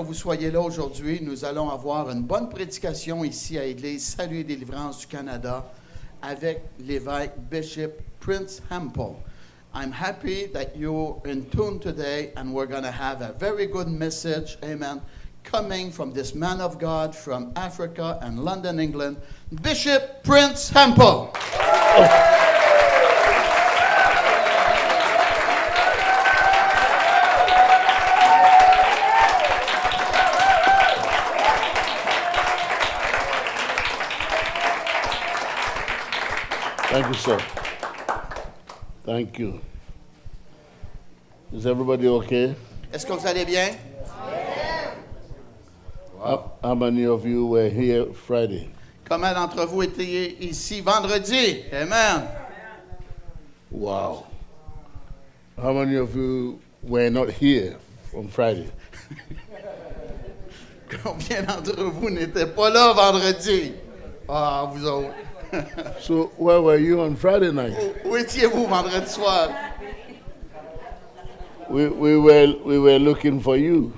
vous soyez là aujourd'hui. Nous allons avoir une bonne prédication ici à l'Église Salut et Délivrance du Canada avec l'évêque Bishop Prince Hampel. I'm happy that you're in tune today, and we're going to have a very good message, amen, coming from this man of God from Africa and London, England, Bishop Prince Hampel. Thank you, sir. Thank you. Is everybody okay? Est-ce que vous allez bien? How many of you were here Friday? Comment d'entre vous étiez ici vendredi? Amen. Wow. How many of you were not here on Friday? Combien d'entre vous n'étaient pas là vendredi? Ah, vous autres. So where were you on Friday night? Où étiez-vous vendredi soir? We were looking for you.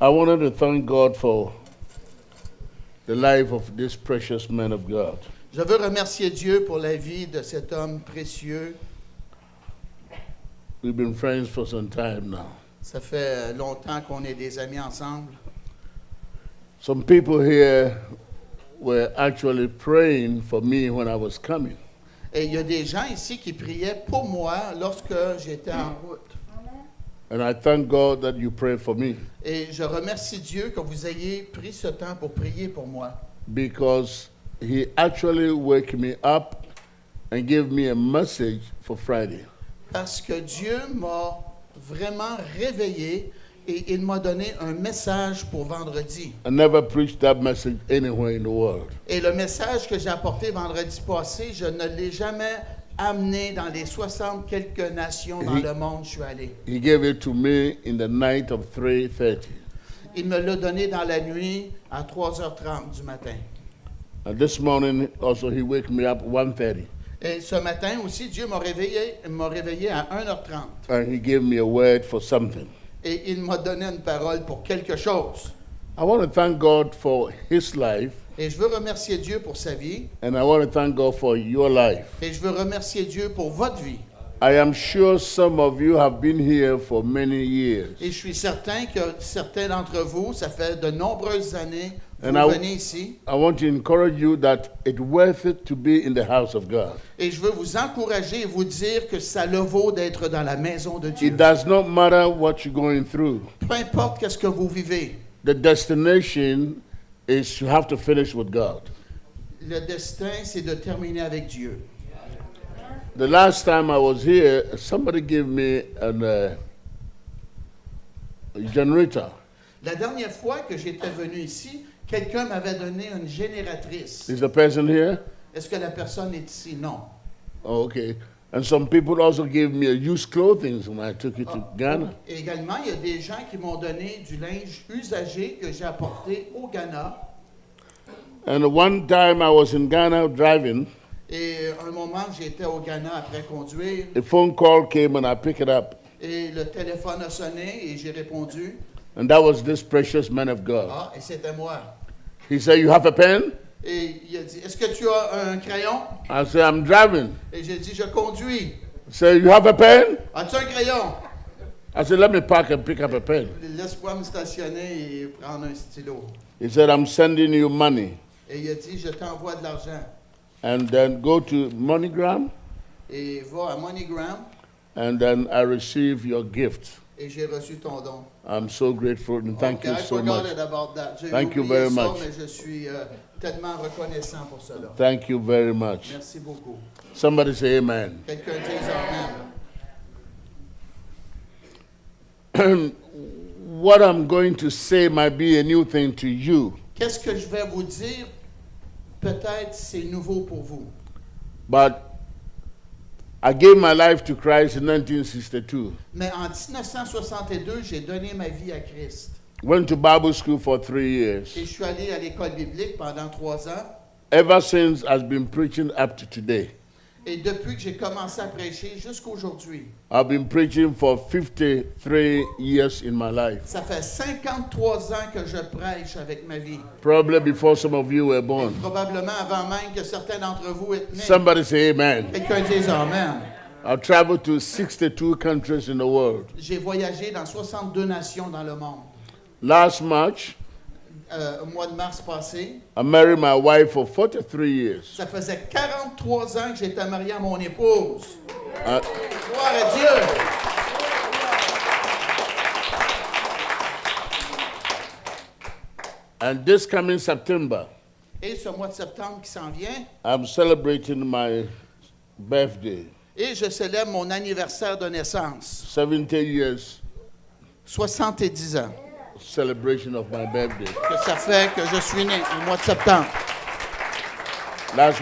I wanted to thank God for the life of this precious man of God. Je veux remercier Dieu pour la vie de cet homme précieux. We've been friends for some time now. Ça fait longtemps qu'on est des amis ensemble. Some people here were actually praying for me when I was coming. Et il y a des gens ici qui priaient pour moi lorsque j'étais en route. And I thank God that you prayed for me Et je remercie Dieu que vous ayez pris ce temps pour prier pour moi. because he actually woke me up and gave me a message for Friday. Parce que Dieu m'a vraiment réveillé et il m'a donné un message pour vendredi. I never preached that message anywhere in the world. Et le message que j'ai apporté vendredi passé, je ne l'ai jamais amené dans les 60 quelques nations dans le monde où je suis allé. He gave it to me in the night of 3:30. Il me l'a donné dans la nuit à 3h30 du matin. And this morning also he woke me up 1:30 Et ce matin aussi, Dieu m'a réveillé à 1h30. and he gave me a word for something. Et il m'a donné une parole pour quelque chose. I want to thank God for his life Et je veux remercier Dieu pour sa vie. and I want to thank God for your life. Et je veux remercier Dieu pour votre vie. I am sure some of you have been here for many years. Et je suis certain que certains d'entre vous, ça fait de nombreuses années, vous And I- venez ici. I want to encourage you that it's worth it to be in the house of God. Et je veux vous encourager et vous dire que ça le vaut d'être dans la maison de Dieu. It does not matter what you're going through. Peu importe qu'est-ce que vous vivez, The destination is you have to finish with God. le destin, c'est de terminer avec Dieu. The last time I was here, somebody gave me a generator. La dernière fois que j'étais venu ici, quelqu'un m'avait donné une génératrice. Is the person here? Est-ce que la personne est ici? Non. Oh, okay. And some people also gave me a used clothing when I took it to Ghana. Et également, il y a des gens qui m'ont donné du linge usagé que j'ai apporté au Ghana. And one time I was in Ghana driving, Et un moment, j'étais au Ghana après conduire. a phone call came and I picked it up. Et le téléphone a sonné et j'ai répondu. And that was this precious man of God. Ah, et c'était moi. He said, "You have a pen?" Et il a dit, est-ce que tu as un crayon? I said, "I'm driving." Et j'ai dit, je conduis. He said, "You have a pen?" As-tu un crayon? I said, "Let me park and pick up a pen." Laisse-moi me stationner et prendre un stylo. He said, "I'm sending you money." Et il a dit, je t'envoie de l'argent. And then go to MoneyGram, Et va à MoneyGram and then I receive your gift. et j'ai reçu ton don. I'm so grateful and thank you I so forgot much. it about that. J'ai Thank you oublié very ça, much. mais je suis tellement reconnaissant pour cela. Thank you very much. Merci beaucoup. Somebody say amen. Quelqu'un dise Amen. What I'm going to say might be a new thing to you, Qu'est-ce que je vais vous dire? Peut-être c'est nouveau pour vous. but I gave my life to Christ in 1962. Mais en 1962, j'ai donné ma vie à Christ. Went to Bible school for 3 years. Et je suis allé à l'école biblique pendant 3 ans. Ever since, I've been preaching up to today. Et depuis que j'ai commencé à prêcher jusqu'à aujourd'hui, I've been preaching for 53 years in my life. ça fait 53 ans que je prêche avec ma vie. Probably before some of you were born. Probablement avant même que certains d'entre vous aient né. Somebody say amen. Quelqu'un dise Amen. I've traveled to 62 countries in the world. J'ai voyagé dans 62 nations dans le monde. Last March, Au mois de mars passé, I married my wife for 43 years. ça faisait 43 ans que j'étais marié à mon épouse. Uh, Gloire à Dieu! and this coming September, Et ce mois de septembre qui s'en vient, I'm celebrating my birthday. et je célèbre mon anniversaire de naissance. 70 years 70 ans celebration of my birthday. que ça fait que je suis né au mois de septembre. That's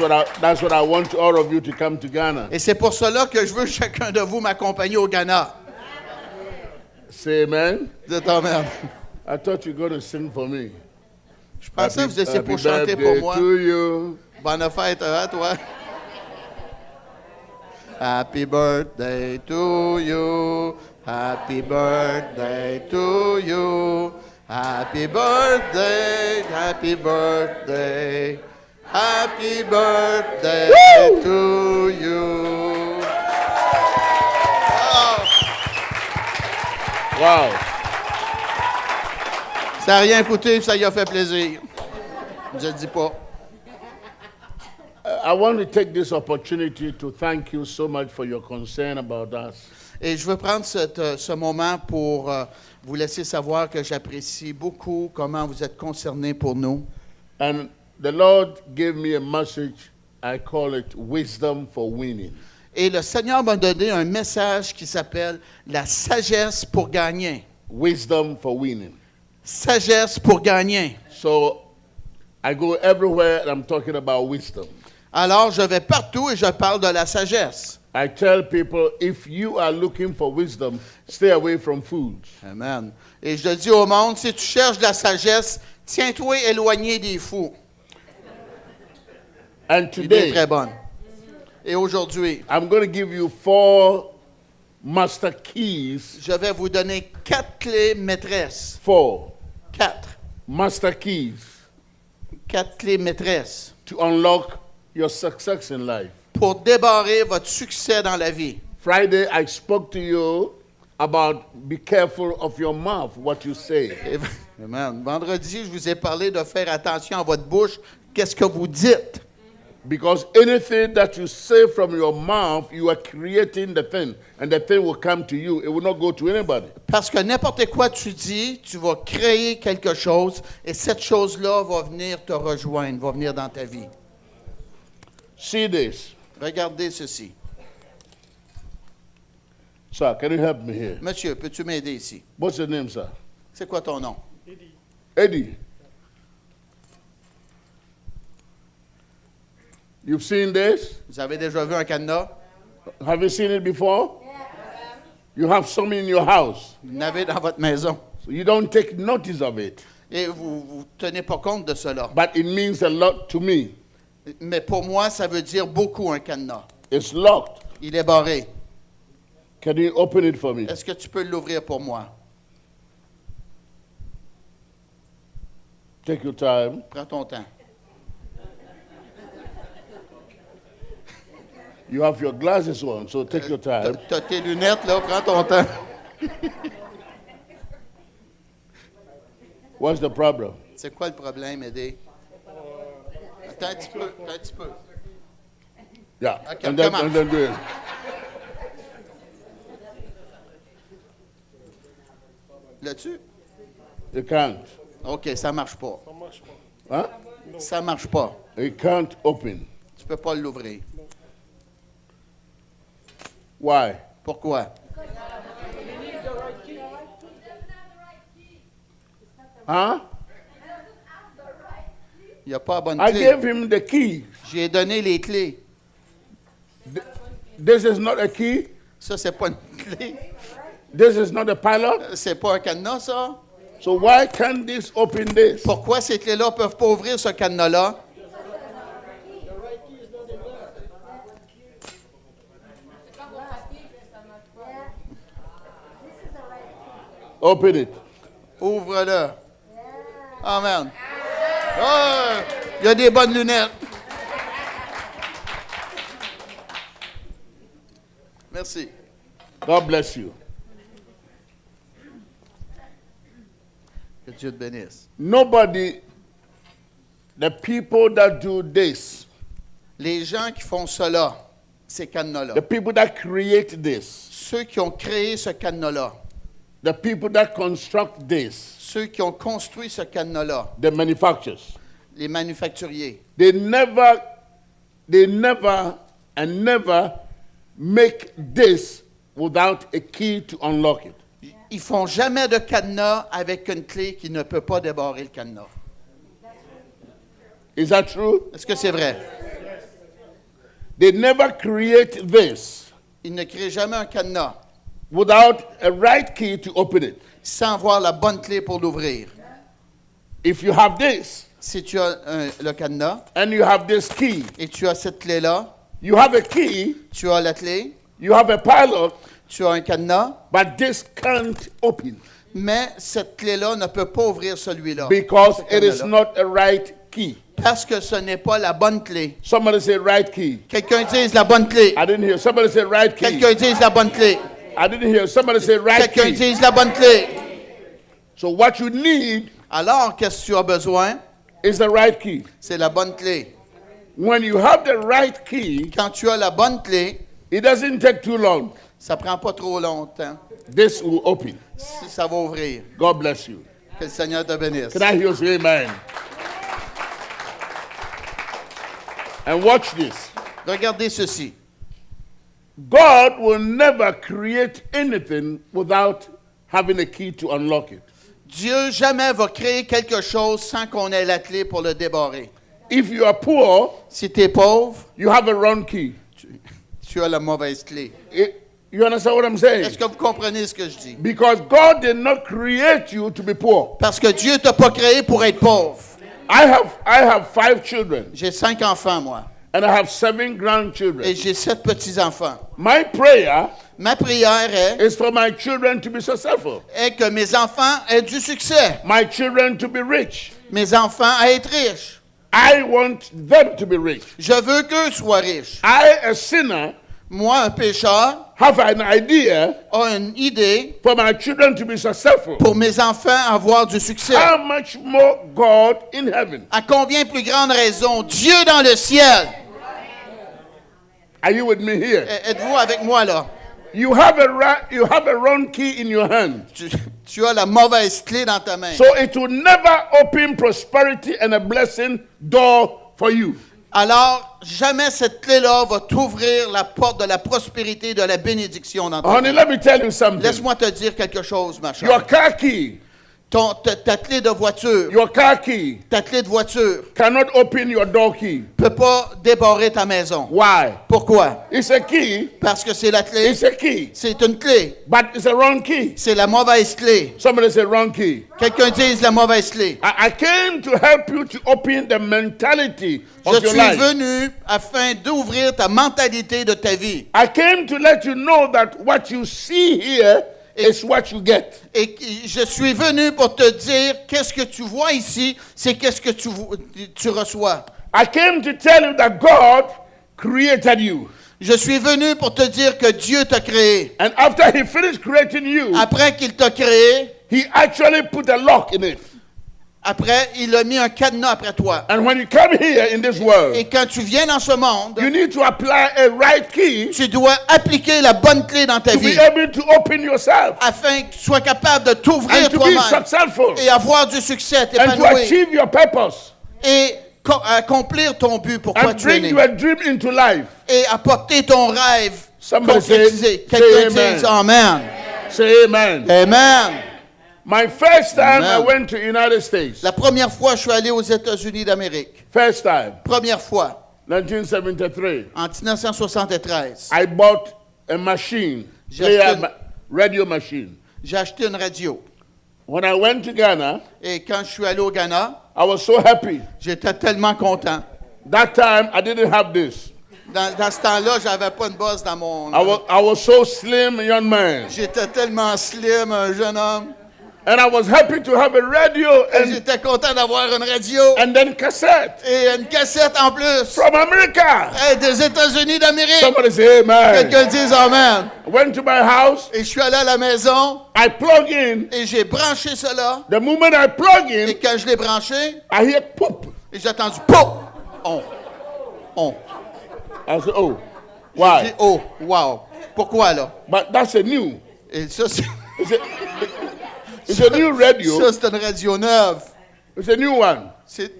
what I want all of you to come to Ghana. Et c'est pour cela que je veux chacun de vous m'accompagner au Ghana. Say amen. Dites Amen. I thought you were going to sing for me. Je pensais que vous étiez pour Happy chanter pour birthday moi. to you. Bonne fête à toi. Happy birthday to you. Happy birthday to you. Happy birthday, happy birthday. Happy birthday to you. Oh, Wow. ça n'a rien coûté, ça y a fait plaisir. Je ne dis pas. I want to take this opportunity to thank you so much for your concern about us. Et je veux prendre ce moment pour vous laisser savoir que j'apprécie beaucoup comment vous êtes concernés pour nous. And the Lord gave me a message. I call it Wisdom for Winning. Et le Seigneur m'a donné un message qui s'appelle la sagesse pour gagner. Wisdom for Winning. Sagesse pour gagner. So I go everywhere and I'm talking about wisdom. Alors, je vais partout et je parle de la sagesse. I tell people, if you are looking for wisdom, stay away from foods. Amen. Et je dis au monde, si tu cherches de la sagesse, tiens-toi éloigné des fous. And L'idée est today, très bonne. Et aujourd'hui, I'm going to give you 4 master keys. je vais vous donner 4 clés maîtresses. 4 4. master keys 4 clés maîtresses to unlock your success in life. pour débarrer votre succès dans la vie. Friday, I spoke to you about be careful of your mouth, what you say. Et- Amen. Vendredi, je vous ai parlé de faire attention à votre bouche. Qu'est-ce que vous dites? Because anything that you say from your mouth, you are creating the thing, and the thing will come to you. It will not go to anybody. Parce que n'importe quoi tu dis, tu vas créer quelque chose et cette chose-là va venir te rejoindre, va venir dans ta vie. See this. Regardez ceci. Sir, can you help me here? Monsieur, peux-tu m'aider ici? What's your name, sir? C'est quoi ton nom? Eddie. You've seen this? Vous avez déjà vu un cadenas? Have you seen it before? You have some in your house. Vous l'avez dans votre maison. So you don't take notice of it. Et vous ne tenez pas compte de cela. But it means a lot to me. Mais pour moi, ça veut dire beaucoup un cadenas. It's locked. Il est barré. Can you open it for me? Est-ce que tu peux l'ouvrir pour moi? Take your time. Prends ton temps. You have your glasses on, so take your time. Tu as tes lunettes, là, prends ton temps. What's the problem? C'est quoi le problème, Eddie? Attends un petit peu, attends un petit peu. Yeah. Okay, and then come on. and then do it. Là-dessus? You can't. OK, ça marche pas. Huh? Ça marche pas. You can't open. Tu peux pas l'ouvrir. Why? Pourquoi? Huh? Il n'y a pas la bonne I clé. gave him the key. J'ai donné les clés. This is not a key. Ça, c'est pas une clé. This is not a pilot. C'est pas un cadenas, ça. So why can't this open this? Pourquoi ces clés-là ne peuvent pas ouvrir ce cadenas-là? Open it. Ouvre-le. Amen. Oh, il y a des bonnes lunettes. Merci. God bless you. Que Dieu te bénisse. Nobody, the people that do this, Les gens qui font cela, ces cadenas-là, the people that create this, ceux qui ont créé ce cadenas-là, the people that construct this, ceux qui ont construit ce cadenas-là, the manufacturers, les manufacturiers, they never and never make this without a key to unlock it. ils font jamais de cadenas avec une clé qui ne peut pas débarrer le cadenas. Is that true? Est-ce que c'est vrai? They never create this Ils ne créent jamais un cadenas without a right key to open it. sans avoir la bonne clé pour l'ouvrir. If you have this Si tu as le cadenas and you have this key, et tu as cette clé-là, you have a key, tu as la clé, you have a padlock, tu as un cadenas, but this can't open mais cette clé-là ne peut pas ouvrir celui-là. because Ce it is cadenas-là. not a right key. Parce que ce n'est pas la bonne clé. Somebody say right key. Quelqu'un dise la bonne clé. I didn't hear. Somebody say right key. Quelqu'un dise la bonne clé. I didn't hear. Somebody say right Quelqu'un key. dise la bonne clé. So what you need Alors, qu'est-ce que tu as besoin? is the right key. C'est la bonne clé. When you have the right key, Quand tu as la bonne clé, it doesn't take too long. ça prend pas trop longtemps. This will open. Si ça va ouvrir. God bless you. Que le Seigneur te bénisse. Can I hear you say amen? And watch this. Regardez ceci. God will never create anything without having a key to unlock it. Dieu jamais va créer quelque chose sans qu'on ait la clé pour le débarrer. If you are poor, Si tu es pauvre, you have a wrong key. tu as la mauvaise clé. You understand what I'm saying? Est-ce que vous comprenez ce que je dis? Because God did not create you to be poor. Parce que Dieu t'a pas créé pour être pauvre. I have 5 children J'ai 5 enfants, moi. and I have 7 Et grandchildren. j'ai 7 petits-enfants. My prayer Ma prière is for my children to be successful. est que mes enfants aient du succès. My children to be rich. Mes enfants à être riches. I want them to be rich. Je veux qu'eux soient riches. I, a sinner, Moi, un pécheur, have an idea a une idée for my children to be successful. pour mes enfants avoir du succès. How much more God in heaven? À combien plus grande raison Dieu dans le ciel? Are you with me here? Êtes-vous avec moi là? You have a wrong key in your hand. Tu as la mauvaise clé dans ta main. So it will never open prosperity and a blessing door for you. Alors, jamais cette clé-là va t'ouvrir la porte de la prospérité, de la bénédiction dans ta Honey, vie. let me tell you something. Laisse-moi te dire quelque chose, ma chère. Your car key, Ta clé de voiture, your car key ta clé de voiture cannot open your door key. peut pas débarrer ta maison. Why? Pourquoi? It's a key. Parce que c'est la clé. It's a key. C'est une clé. But it's a wrong key. C'est la mauvaise clé. Somebody say wrong key. Quelqu'un dise la mauvaise clé. I came to help you to open the mentality Je of your suis life. venu afin d'ouvrir ta mentalité de ta vie. I came to let you know that what you see here is what you get. Et je suis venu pour te dire qu'est-ce que tu vois ici, c'est qu'est-ce que tu reçois. I came to tell you that God created you. Je suis venu pour te dire que Dieu t'a créé. And after he finished creating you, Après qu'il t'a créé, he actually put a lock in it. après, il a mis un cadenas après toi. And when you come here in this world, Et quand tu viens dans ce monde, you need to apply a right key tu dois appliquer la bonne clé dans ta to be vie able to open yourself afin que tu sois capable de t'ouvrir and to be toi-même successful et avoir du succès, and to t'épanouir achieve your purpose et accomplir ton but pourquoi and tu es bring né your dream into life. et apporter ton rêve Somebody concrétisé. say Quelqu'un dise Amen. Say amen. Amen. My first time I Amen. went to United States. La première fois, je suis allé aux États-Unis d'Amérique. First time, Première fois, 1973. en 1973, I bought a machine, J'ai acheté radio machine. j'ai acheté une radio. When I went to Ghana, Et quand je suis allé au Ghana, I was so happy. j'étais tellement content. That time I didn't have this. Dans ce temps-là, j'avais pas une bosse dans mon... I was so slim, young man. J'étais tellement slim, un jeune homme. And I was happy to have a radio Et and j'étais content d'avoir une radio then cassette et une cassette en plus. from America. Hey, des États-Unis d'Amérique. Somebody say amen. Quelqu'un dise Amen. I went to my house. Et je suis allé à la maison I plug in. et j'ai branché cela. The moment I plug in, Et quand je l'ai branché, I hear poop. et j'ai entendu POUM! On. I said, oh, J'ai why? dit, oh, wow. Pourquoi là? But that's a new. Et ça, c'est, It's a new radio. ça, c'est une radio neuve. It's a new one. C'est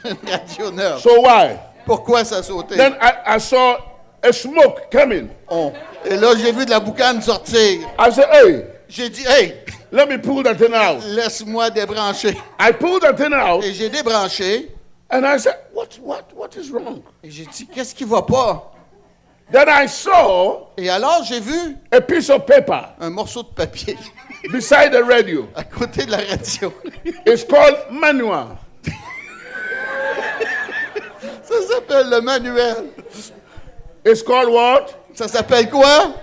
une radio neuve. So why? Pourquoi ça a sauté? Then I saw a smoke coming. On. Et là, j'ai vu de la boucane sortir. I said, hey, J'ai dit, hey, let me pull that thing out. laisse-moi débrancher. I pulled that thing out Et j'ai débranché. and I said, what is wrong? Et j'ai dit, qu'est-ce qui va pas? Then I saw Et alors, j'ai vu a piece of paper un morceau de papier beside the radio. à côté de la radio. It's called manual. Ça s'appelle le manuel. It's called what? Ça s'appelle quoi?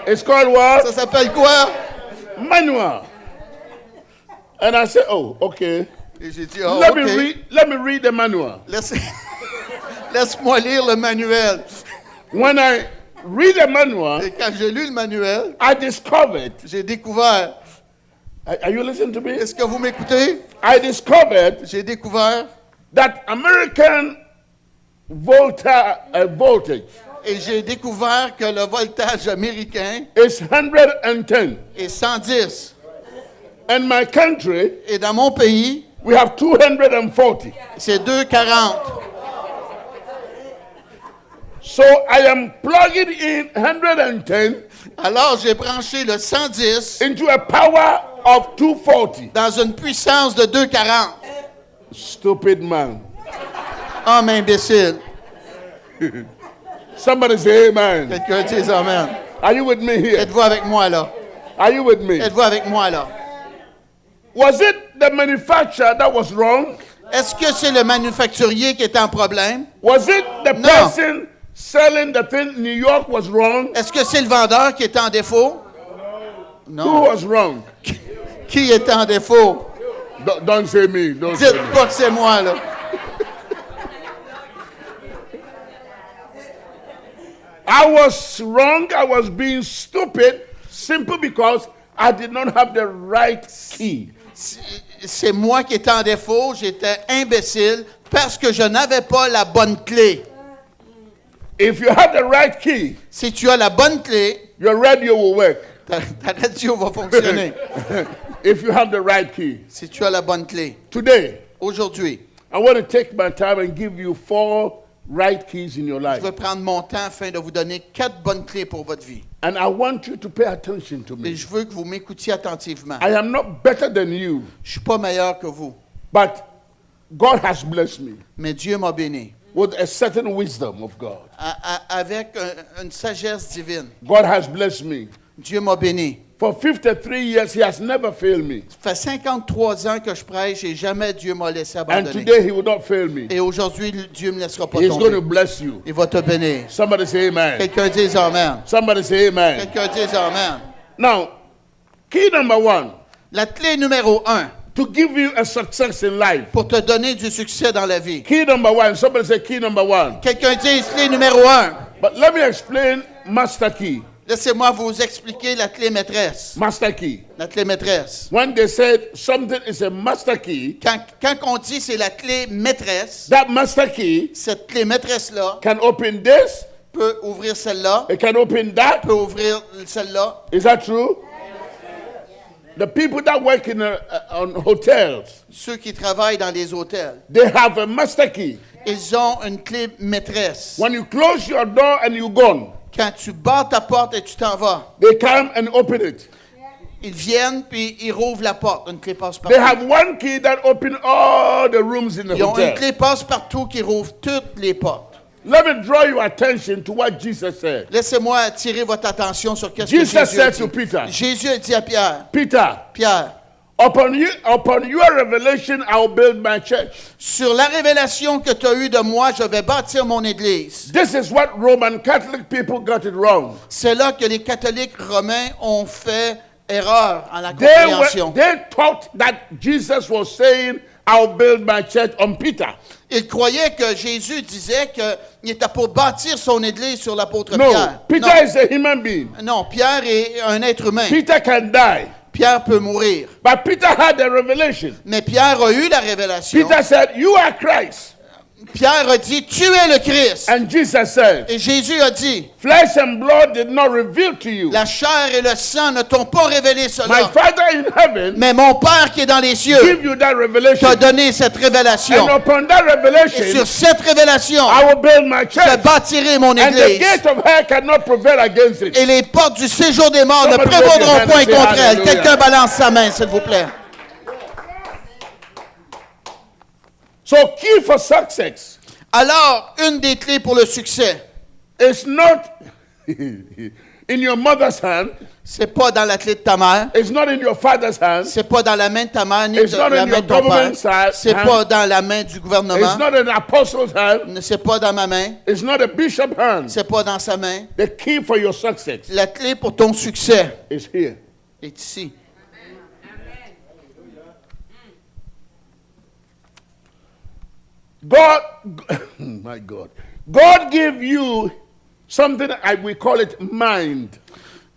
It's called what? Ça s'appelle quoi? Manual. And I said, oh, okay. Et j'ai dit, oh, Let OK. me read the manual. Laisse-moi lire le manuel. When I read the manual, Et quand j'ai lu le manuel, I discovered. j'ai découvert. Are you listening to me? Est-ce que vous m'écoutez? I discovered J'ai découvert that American voltage et j'ai découvert que le voltage américain is 110. est 110. In my country, Et dans mon pays, we have 240. c'est 240. So I am plugging in 110 Alors, j'ai branché le 110 into a power of 240. dans une puissance de 240. Stupid man. Homme imbécile. Somebody say amen. Quelqu'un dise Amen. Are you with me here? Êtes-vous avec moi là? Are you with me? Êtes-vous avec moi là? Was it the manufacturer that was wrong? Est-ce que c'est le manufacturier qui est en problème? Was it the No. person selling the thing in New York was wrong? Est-ce que c'est le vendeur qui est en défaut? Who Non. was wrong? Qui est en défaut? Don't say me. Don't say Dites me. pas que c'est moi là. I was wrong. I was being stupid simply because I did not have the right key. C'est moi qui étais en défaut. J'étais imbécile parce que je n'avais pas la bonne clé. If you have the right key, Si tu as la bonne clé, your radio will work. ta radio va fonctionner. If you have the right key. Si tu as la bonne clé. Today, Aujourd'hui, I want to take my time and give you 4 right keys in your je life. vais prendre mon temps afin de vous donner 4 bonnes clés pour votre vie. And I want you to pay attention to Et me. je veux que vous m'écoutiez attentivement. I am not better than you, Je suis pas meilleur que vous, but God has blessed me mais Dieu m'a béni with a certain wisdom of God. avec une sagesse divine. God has blessed me. Dieu m'a béni. For 53 years, He has never failed me. Ça fait 53 ans que je prêche et jamais Dieu m'a laissé And abandonner. today, He will not fail me. Et aujourd'hui, Dieu ne me laissera pas He's going to tomber. bless you. Il va te bénir. Somebody say amen. Quelqu'un dise Amen. Somebody say amen. Quelqu'un dise Amen. Now, key number 1 La clé numéro 1 to give you a success in life. pour te donner du succès dans la vie. Key number 1. Somebody say key number 1. Quelqu'un dise clé numéro 1. But let me explain master key. Laissez-moi vous expliquer la clé maîtresse. Master key. La clé maîtresse. When they said something is a master key, Quand on dit c'est la clé maîtresse, that master key cette clé maîtresse-là can open this, peut ouvrir celle-là, it can open that. peut ouvrir celle-là. Is that true? The people that work on hotels, Ceux qui travaillent dans les hôtels, they have a master key. ils ont une clé maîtresse. When you close your door and you gone, Quand tu bats ta porte et tu t'en vas, they come and open it. ils viennent puis ils rouvrent la porte. Une clé passe-partout. They have one key that open all the rooms in the Ils ont une hotel. clé passe-partout qui rouvre toutes les portes. Let me draw your attention to what Jesus said. Laissez-moi attirer votre attention sur qu'est-ce que Jesus Jésus a said dit. to Peter, Jésus a dit à Pierre, Peter, Pierre, upon your revelation, I will build my church. sur la révélation que tu as eue de moi, je vais bâtir mon église. This is what Roman Catholic people got it wrong. C'est là que les catholiques romains ont fait erreur en la They compréhension. thought that Jesus was saying, I'll build my church on Peter. Ils croyaient que Jésus disait qu'il était pour bâtir son église sur l'apôtre No, Pierre. Peter is a human being. Non, Pierre est un être humain. Peter can die. Pierre peut mourir. But Peter had a revelation. Mais Pierre a eu la révélation. Peter said, you are Christ. Pierre a dit, tu es le Christ. And Jesus said, Et Jésus a dit, flesh and blood did not reveal to you. la chair et le sang ne t'ont pas révélé My cela. Father in heaven Mais mon Père qui est dans les cieux give you that revelation. t'a donné cette révélation. And upon that Et revelation, sur cette révélation, I will build my je church. bâtirai mon And the église. gate of hell cannot prevail against it. Et les portes du séjour des morts ne Somebody prévaudront raise your point hand and say contre elles. hallelujah. Quelqu'un balance sa main, s'il vous plaît. So key for success Alors, une des clés pour le succès, is not in your mother's hand. c'est pas dans la clé de ta mère, It's not in your father's hand. c'est pas dans la main de ta mère, ni It's de not la in main your de ton père. government's hand. C'est pas dans la main du It's gouvernement, not in the apostle's hand. c'est pas dans ma main, It's not a bishop's hand. c'est pas dans sa main. The key for your success La clé pour ton succès is here. est ici. God, my God, God gave you something, we call it mind.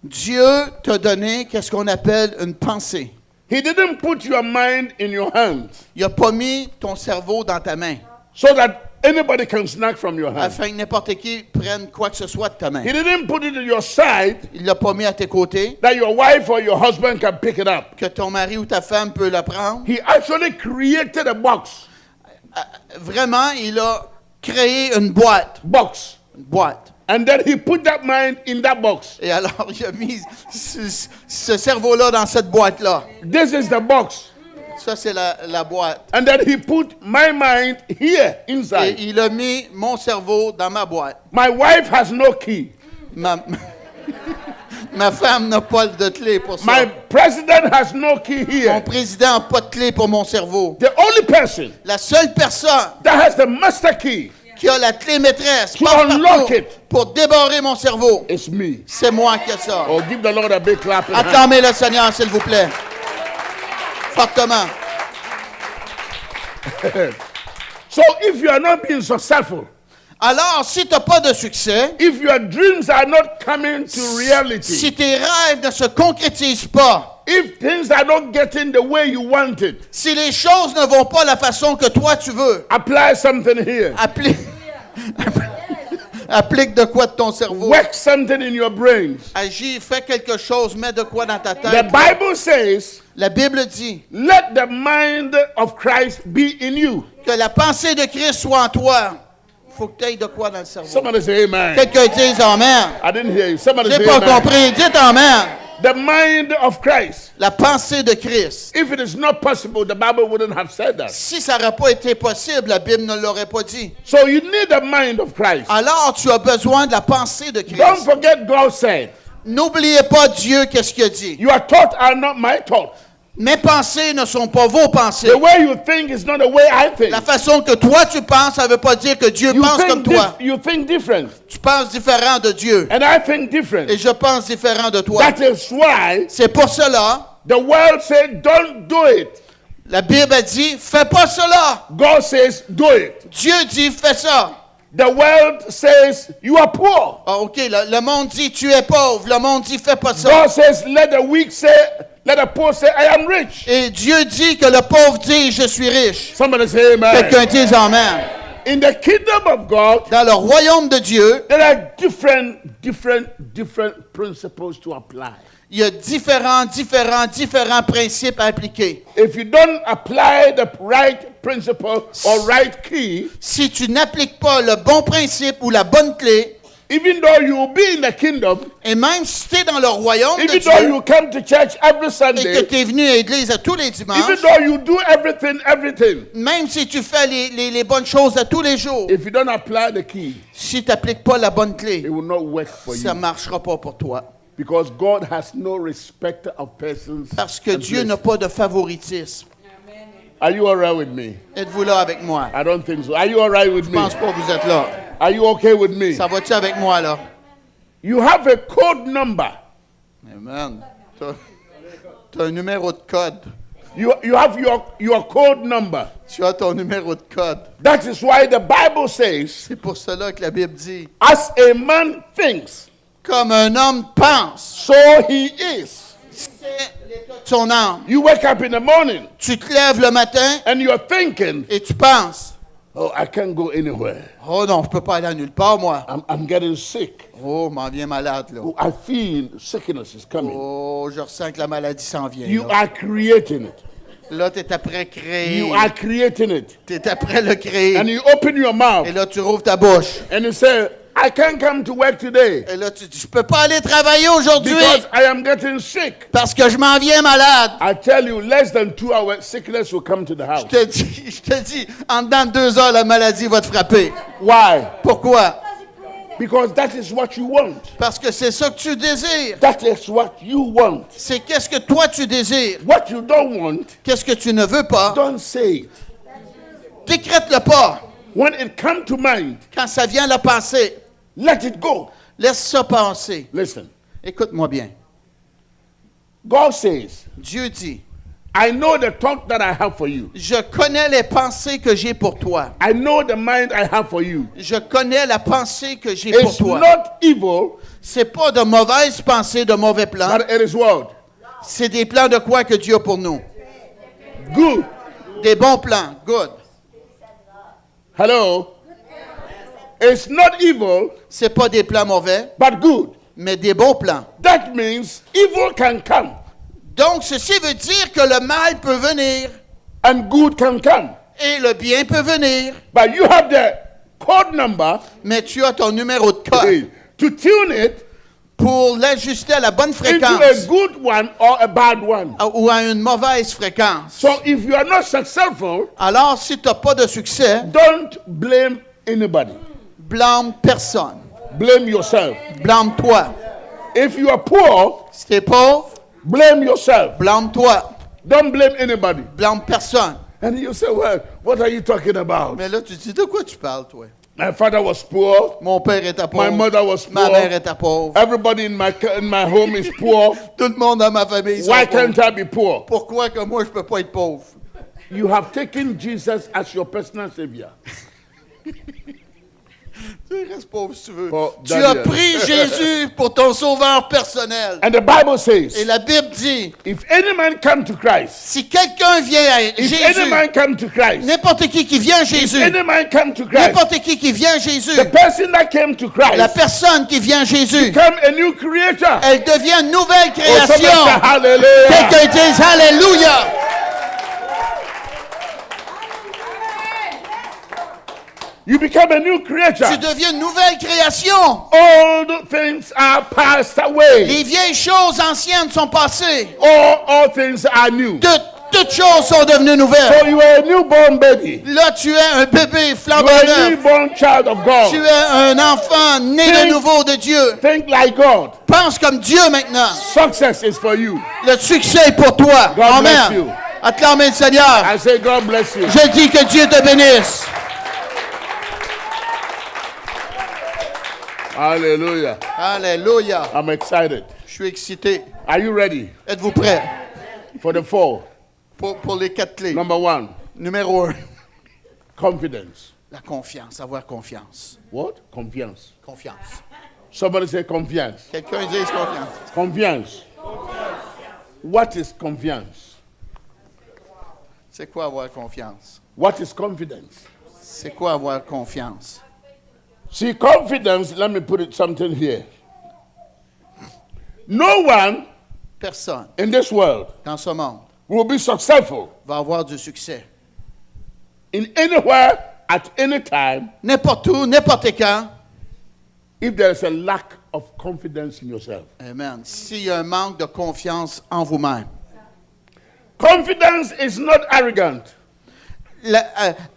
Dieu t'a donné qu'est-ce qu'on appelle une pensée. He didn't put your mind in your hand Il n'a pas mis ton cerveau dans ta main, so that anybody can snack from your hand. afin que n'importe qui prenne quoi que ce soit de ta main. He didn't put it in your side Il l'a pas mis à tes côtés, that your wife or your husband can pick it up. que ton mari ou ta femme peut le prendre. He actually created a box. Vraiment, il a créé une boîte. Box. Une boîte. And then he put that mind in that box. Et alors, il a mis ce cerveau-là dans cette boîte-là. This is the box. Ça, c'est la boîte. And then he put my mind here Et inside. il a mis mon cerveau dans ma boîte. My wife has no key. Ma femme n'a pas de clé pour ça. My president has no key Mon here. président n'a pas de clé pour mon cerveau. The only person La seule personne that has the master key qui a la clé maîtresse To passe-partout unlock it. pour débarrer mon cerveau, is me. c'est moi qui ai ça. Oh, give the Lord a big clap. Acclamez le Seigneur, s'il vous plaît. Fortement. So if you are not being successful, Alors, si tu n'as pas de succès, if your dreams are not coming to reality, si tes rêves ne se concrétisent pas, if things are not getting the way you want it, si les choses ne vont pas la façon que toi tu veux, apply something here. applique de quoi de ton cerveau. Work something in your brains. Agis, fais quelque chose, mets de quoi dans ta The tête. Bible says, La Bible dit let the mind of Christ be in you. que la pensée de Christ soit en toi. Il faut que tu aies de quoi dans le cerveau. Somebody say amen. Quelqu'un dise Amen. I didn't hear you. Somebody J'ai say pas amen. compris. Dites Amen. The mind of Christ. La pensée de Christ. If it is not possible, the Bible wouldn't have said that. Si ça n'aurait pas été possible, la Bible ne l'aurait pas dit. So you need the mind of Christ. Alors, tu as besoin de la pensée de Don't Christ. forget God said, N'oubliez pas Dieu, qu'est-ce qu'il a dit. your thoughts are not my thoughts. Mes pensées ne sont pas vos pensées. The way you think is not the way I think. La façon que toi tu penses, ça ne veut pas dire que Dieu pense comme toi. You think different. Tu penses différent de Dieu. And I think different. Et je pense différent de toi. That is why C'est pour cela, the world said, don't do it. la Bible a dit, fais pas cela. God says, do it. Dieu dit, fais ça. The world says, you are poor. Ah, OK, le monde dit, tu es pauvre. Le monde dit, fais pas ça. God says, let the weak say, let the poor say, I am rich. Et Dieu dit que le pauvre dit, je suis riche. Somebody say amen. Quelqu'un dise Amen. In the kingdom of God, Dans le royaume de Dieu, there are different principles to apply. il y a différents principes à appliquer. If you don't apply the right principle or right key, Si tu n'appliques pas le bon principe ou la bonne clé, even though you will be in the kingdom, et même si tu es dans le royaume de even though Dieu, you come to church every et que Sunday, tu es venu à l'église à tous les even dimanches, though you do everything, même si tu fais les bonnes choses à tous les jours, if you don't apply the key, si tu n'appliques pas la bonne clé, it will not work for ça ne you. marchera pas pour toi. Because God has no respect of persons. Parce que and Dieu n'a places. pas de favoritisme. Are you all right with me? Êtes-vous là avec moi? I don't think so. Are you all right with Je me? pense pas que vous êtes là. Are you okay with me? Ça va-tu avec moi, là? You have a code number. Amen. Tu as un numéro de code. You have your code number. Tu as ton numéro de code. That is why the Bible says, C'est pour cela que la Bible dit, as a man thinks, comme un homme pense, so he is. c'est l'état de son âme. You wake up in the morning Tu te lèves le matin and you're thinking, et tu penses, oh, I can't go anywhere. oh non, je peux pas aller à nulle part, moi. I'm getting sick. Oh, m'en viens malade, là. Oh, I feel sickness is coming. Oh, je ressens que la maladie s'en vient. You Là, are creating it. là tu es après créer. You are creating it. Tu es après le créer. And you open your mouth Et là, tu rouvres ta bouche. and you say, I can't come to work today Et là, tu dis, je peux pas aller travailler aujourd'hui because I am getting sick. parce que je m'en viens malade. I tell you, less than 2 hours, sickness will come to the house. Je te dis, en dedans de 2 heures, la maladie va te frapper. Why? Pourquoi? Because that is what you want. Parce que c'est ça que tu désires. That is what you want. C'est qu'est-ce que toi tu désires. What you don't want, Qu'est-ce que tu ne veux pas. don't say it. Décrète-le pas. When it comes to mind, Quand ça vient la pensée, let it go. laisse ça passer. Listen, Écoute-moi bien. God says, Dieu dit, I know the thought that I have for you. je connais les pensées que j'ai pour toi. I know the mind I have for you. Je connais la pensée que j'ai pour It's toi. not evil, C'est pas de mauvaises pensées, de mauvais plans. but it is what? C'est des plans de quoi que Dieu a pour nous. Good. Des bons plans. Good. Hello? It's not evil, C'est pas des plans mauvais, but good. mais des bons plans. That means evil can come Donc, ceci veut dire que le mal peut venir and good can come. et le bien peut venir. But you have the code number Mais tu as ton numéro de code to tune it pour l'ajuster à la bonne into a fréquence good one or a bad one. ou à une mauvaise fréquence. So if you are not successful, Alors, si tu n'as pas de succès, don't blame anybody. blâme personne. Blame yourself. Blâme-toi. If you are poor, Si tu es pauvre, blame yourself. blâme-toi. Don't blame anybody. Blâme personne. And you say, well, what are you talking about? Mais là, tu dis, de quoi tu parles, toi? My father was poor. Mon père était My pauvre. mother was Ma poor. mère était pauvre. Everybody in my home is poor. Tout le monde dans ma famille sont Why pauvres. can't I be poor? Pourquoi que moi, je peux pas être pauvre? You have taken Jesus as your personal savior. Tu restes pauvre si tu veux. Oh, Tu as Daniel. pris Jésus pour ton sauveur personnel. And the Bible Et says, la Bible dit, if any man come to Christ, si quelqu'un vient à if any Jésus, man come to Christ, n'importe qui vient à if Jésus, any man come to Christ, n'importe qui vient à Jésus, the person that came to la Christ personne qui vient à Jésus, become a new creator. elle devient une nouvelle Oh, somebody say création. hallelujah. Quelqu'un dise Alléluia. You become a new creator. Tu deviens une nouvelle création. All things are passed away. Les vieilles choses anciennes sont passées. All things are new. Toutes choses sont devenues nouvelles. So you are a newborn baby. Là, tu es un bébé You flambant are a neuf. newborn child of Tu God. es un enfant né de Think- nouveau de Dieu. Think like God. Pense comme Dieu maintenant. Success is for you. Le succès est pour toi. God bless you. Amen. Acclamez le Seigneur. I say God bless you. Je dis que Dieu te bénisse. Hallelujah. Alléluia. I'm excited. Je suis excité. Are you ready Êtes-vous prêts for the 4? pour les 4 clés? Number 1, Numéro 1. confidence. La confiance. Avoir confiance. What? Confiance. Confiance. Somebody say confiance. Quelqu'un dise confiance. Confiance. What is confiance? C'est quoi avoir confiance? What is confidence? C'est quoi avoir confiance? See, confidence, let me put it something here. No one Personne in this world dans ce monde will be successful va avoir du succès. in anywhere at any time N'importe où, n'importe quand. if there is a lack of confidence in yourself. Amen. S'il y a un manque de confiance en Confidence is not arrogant.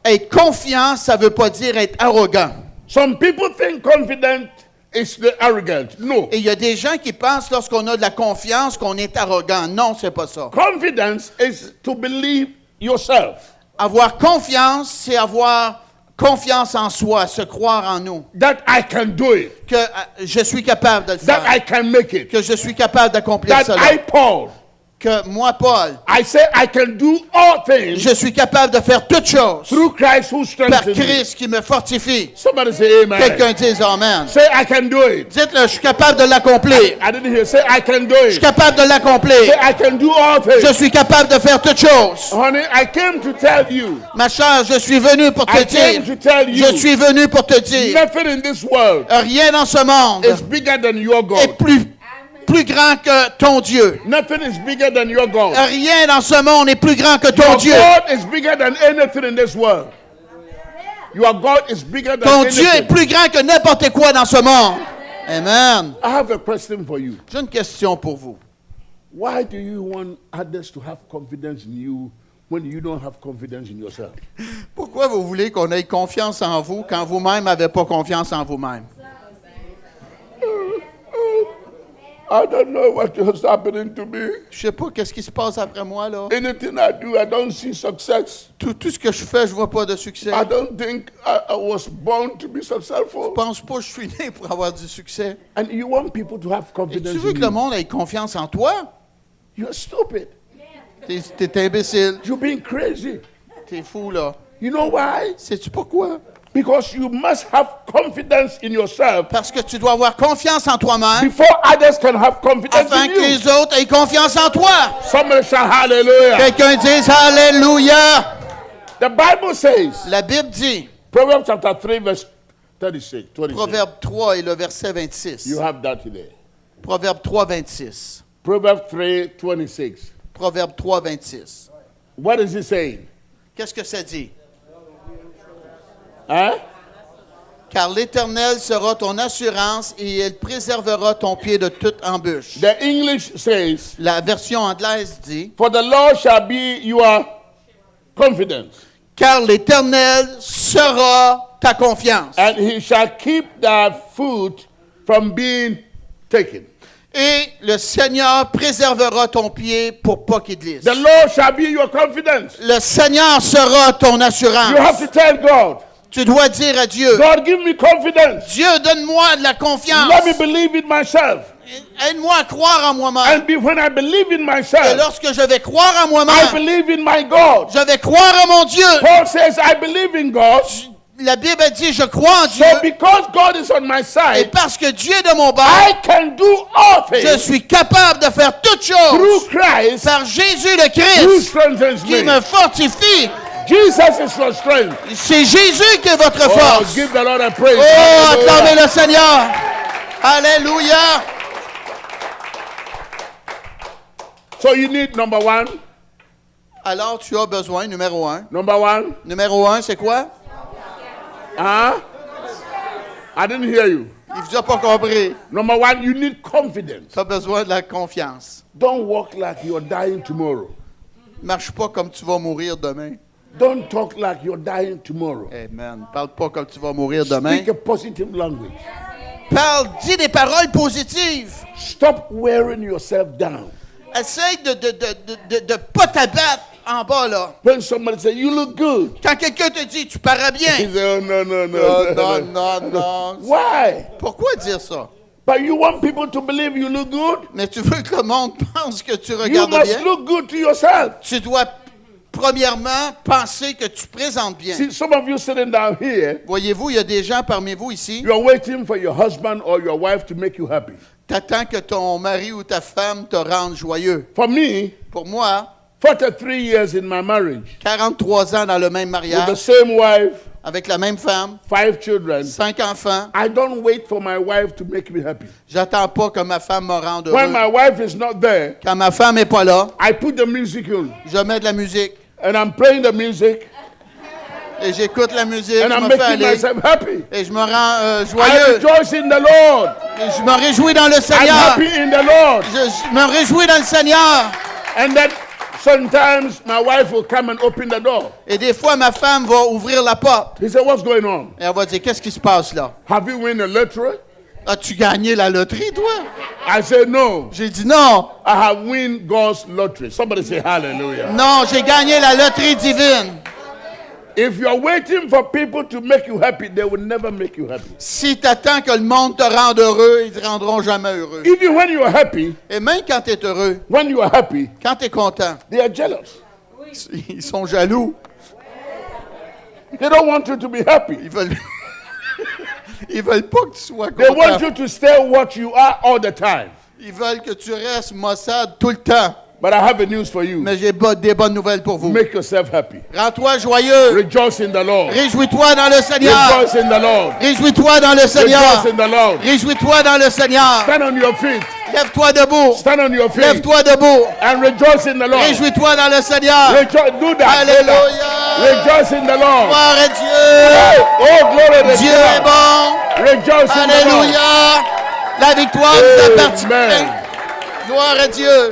Être confiant, ça ne veut pas dire être arrogant. Some people think confident is the arrogant. No. Et il y a des gens qui pensent lorsqu'on a de la confiance qu'on est arrogant. Non, c'est pas ça. Confidence is to believe yourself. Avoir confiance, c'est avoir confiance en soi, se croire en nous. That I can do it. Que je suis capable de le That I faire. can make it. Que je suis capable d'accomplir That cela. I, Paul, que moi, Paul, I say I can do all things je suis capable de faire toutes choses through Christ who par strengthens me. Christ qui me fortifie. Somebody say amen. Quelqu'un dise Amen. Say I can do it. Dites-le, je suis capable de l'accomplir. I didn't hear. Say I can do Je suis it. capable de l'accomplir. Say I can do all things. Je suis capable de faire toutes choses. Honey, I came to tell you. Ma chère, je suis venu pour te I came dire. to tell you. Je suis venu pour te dire. Nothing in this world Rien dans ce monde is bigger than your est God. plus grand que ton Dieu. Nothing is bigger than your God. Rien dans ce monde est plus grand que ton Your Dieu. God is bigger than anything in this world. Your God is bigger than Ton Dieu est anything. plus grand que n'importe quoi dans ce monde. Amen. I have a question for you. J'ai une question pour vous. Why do you want others to have confidence in you when you don't have confidence in yourself? Pourquoi vous voulez qu'on ait confiance en vous quand vous-même n'avez pas confiance en vous-même? I don't know what is happening to me. Je sais pas qu'est-ce qui se passe après moi, là. Anything I do, I don't see success. Tout ce que je fais, je vois pas de succès. I don't think I was born to be Je successful. pense pas que je suis né pour avoir du succès. And you want people to have Et confidence tu veux in que le you. monde ait confiance en toi? You're stupid. T'es imbécile. You're being crazy. T'es fou, là. You know why? Sais-tu pourquoi? Because you must have confidence in yourself Parce que tu dois avoir confiance en toi-même before others can have confidence afin in que you. les autres aient confiance en toi. Somebody shout hallelujah. Quelqu'un dise Alléluia. The Bible says, La Bible dit, Proverbs chapter 3 verse 36. 26. Proverbe 3 et le verset 26. You have that there. Proverbe 3, 26. Proverbs 3, 26. Proverbe 3, 26. What is it saying? Qu'est-ce que ça dit? Huh? Car l'Éternel sera ton assurance et il préservera ton pied de toute embûche. The English says, La version anglaise dit, For the Lord shall be your confidence, car l'Éternel sera ta confiance. and he shall keep thy foot from being taken. Et le Seigneur préservera ton pied pour pas qu'il glisse. The Lord shall be your confidence. Le Seigneur sera ton assurance. You have to tell God, Tu dois dire à Dieu, God, give me confidence. Dieu, donne-moi de la confiance. Let me believe in myself. Aide-moi à croire en moi-même. When I believe in Et myself, lorsque je vais croire en I moi-même, believe in my God. je vais croire en mon Dieu. Paul says, I believe in God. La Bible dit, je crois en Dieu. So because God is on my Et side, parce que Dieu est de mon bord, I can do all je things suis capable de faire toutes choses through Christ par Jésus le who Christ strengthens qui me. me fortifie. Jesus is your strength. C'est Jésus qui est votre Oh, force. give the Lord a praise. Oh, Hallelujah. acclamez le Seigneur. Alléluia. So you need number one. Alors, tu as besoin, numéro un. Number one. Numéro un, c'est quoi? Huh? I didn't hear you. Il vous a pas compris. Number one, you need confidence. Tu as besoin de la confiance. Don't walk like you're dying tomorrow. Marche pas comme tu vas mourir demain. Don't talk like you're dying tomorrow. Amen. Parle pas comme tu vas mourir demain. Speak a positive language. Dis des paroles positives. Stop wearing yourself down. Essaye de pas t'abattre en bas, là. When somebody says, you look good. Quand quelqu'un te dit, tu parais bien. He says, oh, no, no, Non, no. non, non, non. Why? Pourquoi dire ça? But you want people to believe you look good? Mais tu veux que le monde pense que tu You regardes must bien? look good to yourself. Tu dois, premièrement, penser que tu présentes bien. See, some of you sitting down here, Voyez-vous, il y a des gens parmi vous ici, you're waiting for your husband or your wife to make you happy. t'attends que ton mari ou ta femme te rende joyeux. For me, Pour moi, 43 years in my marriage, 43 ans dans le même with the mariage, same wife, avec la même femme, 5 children, 5 enfants, I don't wait for my wife to make me happy. j'attends pas que ma femme me rende When heureux. my wife is not there, Quand ma femme n'est pas là, I put the music on je mets de la musique and I'm playing the music et j'écoute la musique, and je I'm me fais making aller myself happy. et je me rends I joyeux. rejoice in the Lord. Et je me réjouis dans le I'm Seigneur. happy in the Lord. Je me réjouis dans le Seigneur. And then sometimes my wife will come and open the door. Et des fois, ma femme va ouvrir la porte. He said, what's going on? Et elle va dire, qu'est-ce qui se passe là? Have you won a lottery? As-tu gagné la loterie, toi? I said, no. J'ai dit, non. I have won God's lottery. Somebody say hallelujah. Non, j'ai gagné la loterie divine. If you are waiting for people to make you happy, they will never make you happy. Si tu attends que le monde te rende heureux, ils te rendront jamais heureux. Even when you are happy, Et même quand tu es heureux, when you are happy, quand tu es content, they are jealous. ils sont jaloux. They don't want you to be happy. Ils veulent pas que tu sois They want content. you to stay what you are all the time. Ils veulent que tu restes maussade tout le temps. But I have a news for you. Mais j'ai des bonnes nouvelles pour vous. Make yourself happy. Rends-toi joyeux. Rejoice in the Lord. Réjouis-toi dans le Seigneur. Rejoice in the Lord. Réjouis-toi dans le Seigneur. Rejoice in the Lord. Réjouis-toi dans le Seigneur. Stand on your feet. Lève-toi debout. Stand on your feet. Lève-toi debout. And rejoice in the Lord. Réjouis-toi dans le Seigneur. Do that. Alléluia. Rejoice in the Lord. Gloire à Dieu. Oh, glory to Dieu est God. bon. Rejoice in the Lord. Alléluia. La victoire nous appartient. Amen. Gloire à Dieu.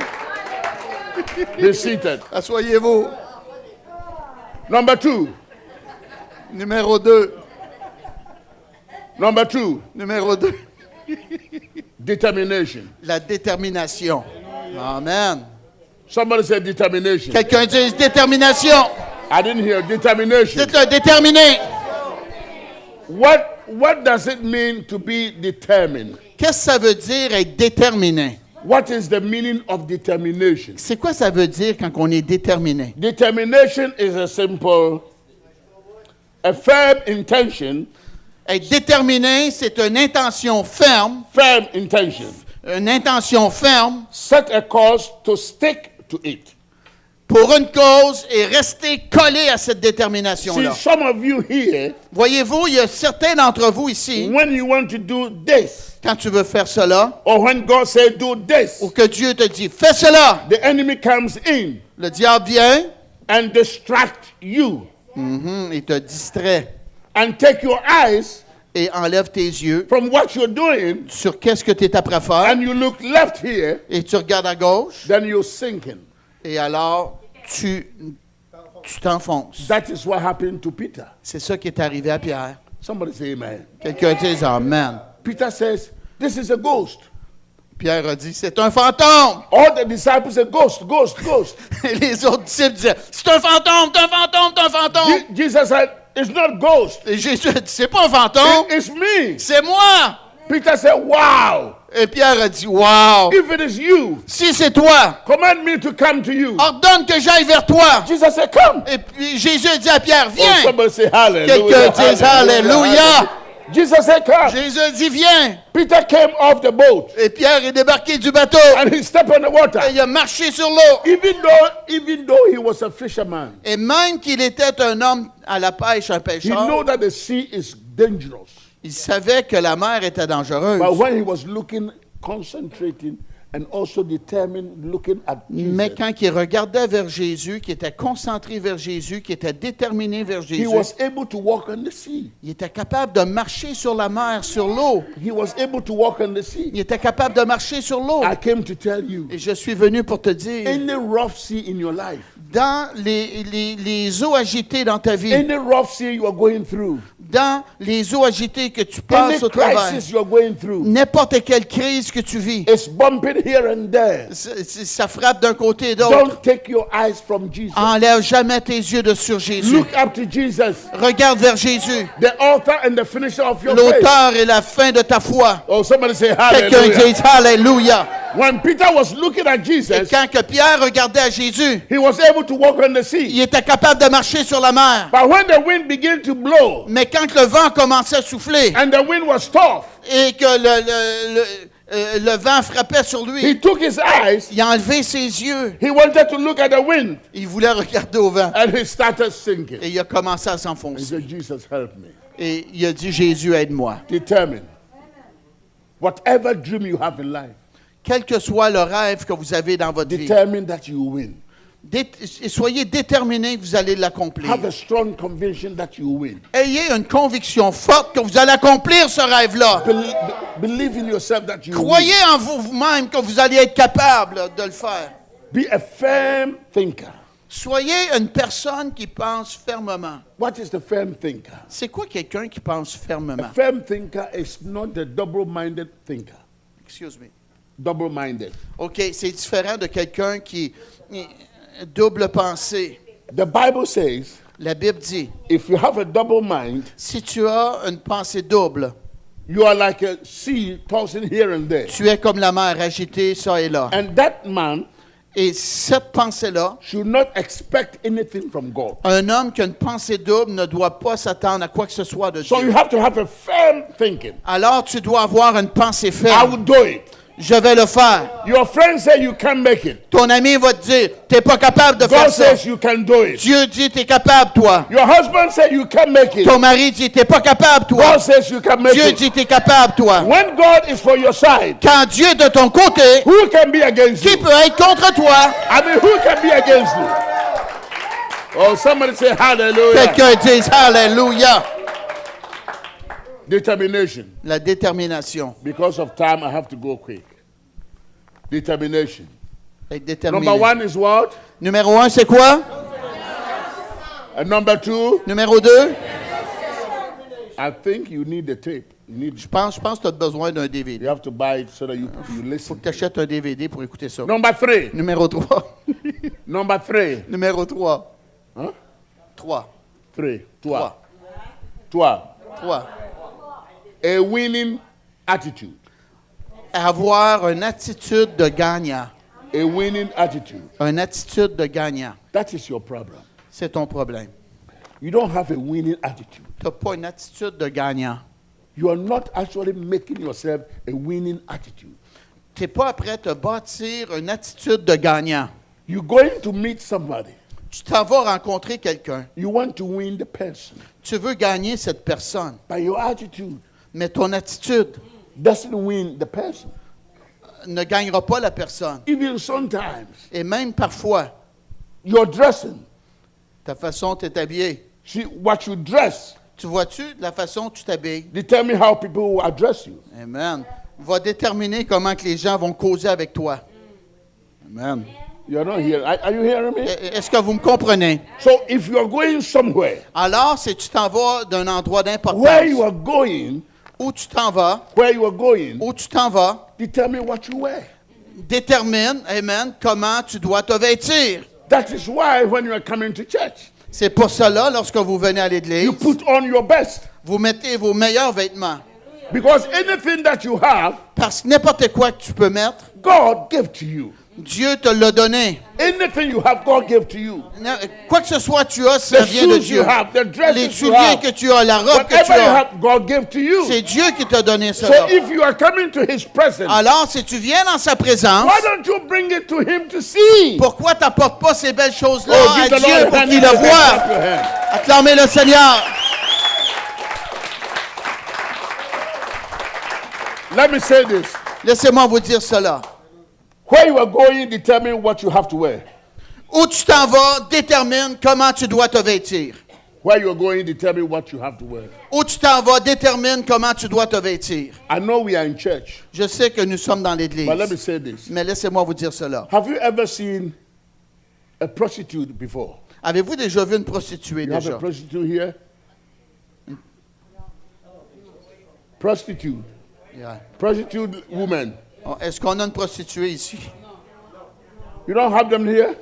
Be seated. Asseyez-vous. Number 2. Numéro 2. Number 2. Numéro 2. Determination. La détermination. Amen. Somebody said determination. Quelqu'un dit détermination. I didn't hear determination. C'est déterminé. What does it mean to be determined? Qu'est-ce que ça veut dire être déterminé? What is the meaning of determination? C'est quoi ça veut dire quand on est déterminé? Determination is a firm intention, Être déterminé, c'est une intention ferme, set a course to stick to it. pour une cause et rester collé à cette détermination-là. See, some of you here, Voyez-vous, il y a certains d'entre vous ici, when you want to do this, quand tu veux faire cela, or when God says do this, ou que Dieu te dit, fais cela, the enemy comes in le diable vient, and distract you il te distrait and take your eyes et enlève tes yeux from what you're doing, sur qu'est-ce que tu es prêt à faire, and you look left here, et tu regardes à gauche, then you're sinking. et alors tu t'enfonces. That is what happened to Peter. C'est ça qui est arrivé à Pierre. Somebody say amen. Quelqu'un dit Amen. Peter says, this is a ghost. Pierre a dit, c'est un fantôme. All the disciples say, ghost, ghost, ghost. Et les autres disciples disaient, c'est un fantôme, c'est un fantôme, c'est un fantôme. Jesus said, it's not ghost. Et Jésus a dit, c'est pas un fantôme, It's me. c'est moi. Peter said, wow. Et Pierre a dit, wow. If it is you, Si c'est toi, command me to come to you. ordonne que j'aille vers toi. Jesus said, come. Et puis Jésus a dit à Pierre, Oh, viens. somebody say hallelujah. Quelqu'un dit Alléluia. Jesus said, come. Jésus a dit, viens. Peter came off the boat Et Pierre est débarqué du bateau. and he stepped on the water. Et il a marché sur l'eau. Even though he was a fisherman, Et même qu'il était un homme à la pêche, un he pêcheur, knew that the sea is dangerous. il savait que la mer était dangereuse. But when he was looking, concentrating, and also determined, looking at Mais Jesus, quand il regardait vers Jésus, qui était concentré vers Jésus, qui était déterminé vers he Jésus, was able to walk on the sea. il était capable de marcher sur la mer, sur l'eau. He was able to walk on the sea. Il était capable de marcher sur l'eau. I came to tell you, Et je suis venu pour te dire, any rough sea in your life, dans les eaux agitées dans ta vie, any rough sea you are going through, dans les eaux agitées que tu any passes au travers, crisis you are going through, n'importe quelle crise que tu vis, it's bumping here and there. ça frappe d'un côté et d'autre. Don't take your eyes from Jesus. Enlève jamais tes yeux de sur Jésus. Look up to Jesus, Regarde vers Jésus, the author and the finisher of your faith. l'auteur et la fin de ta foi. Oh, somebody say Quelqu'un hallelujah. dit Alléluia. When Peter was looking at Et Jesus, quand que Pierre regardait à Jésus, he was able to walk on the sea. il était capable de marcher sur la mer. But when the wind began to blow Mais quand le vent commençait à souffler and the wind was tough, et que le vent frappait sur he lui, took his eyes, il a enlevé ses yeux. he wanted to look at the wind, Il voulait regarder au vent. and he started sinking. Et il a commencé à He s'enfoncer. said, Jesus, help me. Et il a dit, Jésus, aide-moi. Determine. Whatever dream you have in life, Quel que soit le rêve que vous avez dans votre vie, determine that you win. soyez déterminés que vous allez l'accomplir. Have a strong conviction that you win. Ayez une conviction forte que vous allez accomplir ce rêve-là. Believe in yourself that you Croyez win. en vous-même que vous allez être capable de le faire. Be a firm thinker. Soyez une personne qui pense fermement. What is the firm thinker? C'est quoi quelqu'un qui pense A fermement? firm thinker is not the double-minded thinker. Excuse me. Double-minded. OK, c'est différent de quelqu'un qui double pensée. The Bible says La Bible dit, if you have a double mind, si tu as une pensée double, you are like a sea tossing here and there. tu es comme la mer agitée ça et là. And that man Et cette pensée-là, should not expect anything from God. un homme qui a une pensée double ne doit pas s'attendre à quoi que ce soit de So you Dieu. have to have a firm thinking. Alors tu dois avoir une pensée I ferme. will do it. Je vais le faire. Your friend say you can't make it. Ton ami va te dire, t'es pas capable de God faire ça. says you can do it. Dieu dit, t'es capable, toi. Your husband say you can't make it. Ton mari dit, t'es pas capable, toi. God says you can make Dieu it. dit, t'es capable, toi. When God is for your side, Quand Dieu est de ton côté, who can be against qui you? peut être contre toi? I mean, who can be against you? Oh, somebody say hallelujah. Quelqu'un dit, Alléluia. Determination. La détermination. Because of time, I have to go quick. Determination. Être déterminé. Number one is what? Numéro 1, c'est quoi? And number two, Numéro 2, I think you need the tape. je pense que tu as besoin d'un DVD. You have to buy it so that you Faut listen. que tu achètes un DVD pour écouter ça. Number three. Numéro 3. Number three. Numéro 3. Huh? 3. Three. 3. Toi. 3. A winning attitude. Avoir une attitude de gagnant. A winning attitude. Une attitude de gagnant. That is your problem. C'est ton problème. You don't have a winning attitude. Tu n'as pas une attitude de gagnant. You are not actually making yourself a winning attitude. Tu n'es pas prêt à te bâtir une attitude de gagnant. You're going to meet somebody. Tu t'en vas rencontrer quelqu'un. You want to win the person. Tu veux gagner cette personne. But your attitude Mais ton attitude doesn't win the person. ne gagnera pas la personne. Even sometimes, Et même parfois, your dressing. ta façon de t'habiller. See, what you dress Tu vois-tu la façon dont tu t'habilles? determine how people will address you. Amen. Va déterminer comment que les gens vont causer avec toi. Amen. You're not here. Are you hearing me? Est-ce que vous me comprenez? So if you are going somewhere, Alors, si tu t'en vas d'un endroit where d'importance, you are going, où tu t'en vas, determine what you wear. détermine, amen, comment tu dois te vêtir. That is why when you are coming to church, C'est pour cela, lorsque vous venez à l'église, you put on your best. vous mettez vos meilleurs vêtements. Because anything that you have, Parce que n'importe quoi que tu peux mettre, God gave to you. Dieu te l'a donné. Anything you have, God gave to you. Quoi que ce soit tu as, ça The vient de shoes Dieu. you have, the Les dresses you souliers have, que tu as, la robe que tu whatever you as, have, God gave to you. c'est Dieu qui t'a donné So cela. if you are coming to His presence, Alors, si tu viens dans sa présence, why don't you bring it to Him to see? pourquoi tu n'apportes pas ces belles choses-là Oh, à give the Dieu Lord a pour hand, qu'il give le the Lord voie? a hand. Acclamez le Seigneur. Let me say this. Laissez-moi vous dire cela. Where you are going determine what you have to wear. Où tu t'en vas détermine comment tu dois te vêtir. Where you are going determine what you have to wear. Où tu t'en vas détermine comment tu dois te vêtir. I know we are in church, Je sais que nous sommes dans l'église, but let me say this. mais laissez-moi vous dire cela. Have you ever seen a prostitute before? Avez-vous déjà vu une prostituée You have a déjà? prostitute here? Prostitute. Yeah. Prostitute woman. Oh, est-ce qu'on a une prostituée ici? You don't have them here?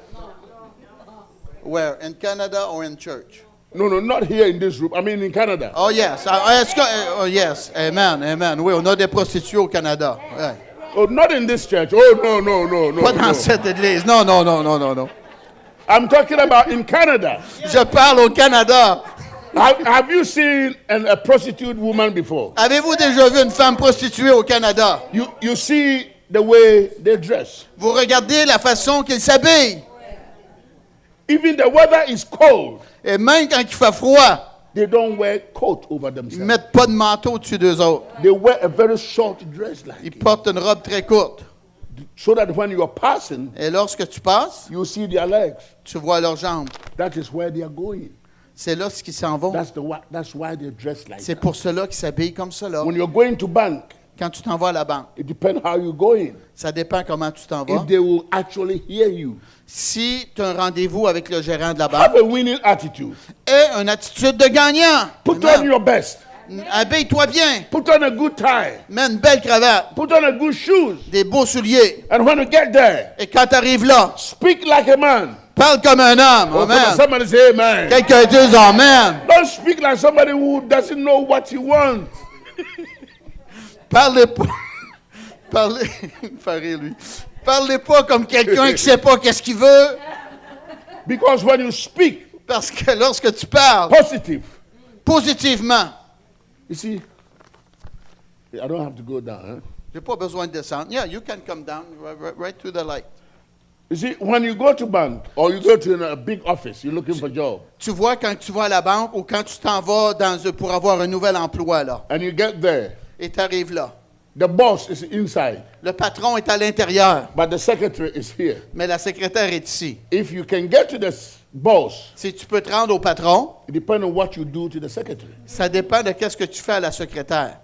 Where? In Canada or in church? No, not here in this room. I mean in Canada. Oh yes. Est-ce que, oh yes. Amen. Amen. Oui, on a des prostituées au Canada. Ouais. Oh, not in this church. Oh, no. Pas dans cette église. Non. I'm talking about in Canada. Je parle au Canada. Have you seen a prostitute woman before? Avez-vous déjà vu une femme prostituée au Canada? You see the way they dress. Vous regardez la façon qu'ils s'habillent. Even the weather is cold. Et même quand il fait froid, They don't wear coat over ils themselves. ne mettent pas de manteau au-dessus d'eux autres. They wear a very short dress like Ils it. portent une robe très courte. So that when you are passing, Et lorsque tu passes, you see their legs. tu vois leurs jambes. That is where they are going. C'est là ce qu'ils s'en vont. That's why they dress like C'est that. pour cela qu'ils s'habillent comme cela. When you're going to bank, Quand tu t'en vas à la banque, it depends how you're going. ça dépend comment tu t'en vas. If they will actually hear you. Si tu as un rendez-vous avec le gérant de la banque, Have a winning attitude. aie une attitude de gagnant. Put Amen. on your best. Habille-toi bien. Put on a good tie. Mets une belle cravate. Put on a good shoes. Des beaux souliers. And when you get there, Et quand tu arrives là, speak like a man. Parle comme un homme. Oh, come on, Amen. somebody say amen. Quelqu'un dise Amen. Don't speak like somebody who doesn't know what he wants. Parlez pas. Parlez. Il me fait rire, lui. Parlez pas comme quelqu'un qui sait pas qu'est-ce qu'il veut. Because when you speak Parce que lorsque tu parles positive, positivement, you see, I don't have to go down. Huh? j'ai pas besoin de descendre. Yeah, you can come down right to the light. You see, when you go to bank or you go to a big office, you're looking for a job, Tu vois quand tu vas à la banque ou quand tu t'en vas pour avoir un nouvel emploi, là, and you get there, et tu arrives là. the boss is inside, Le patron est à l'intérieur, but the secretary is here. mais la secrétaire est ici. If you can get to the boss, Si tu peux te rendre au patron, it depends on what you do to the secretary. ça dépend de qu'est-ce que tu fais à la secrétaire.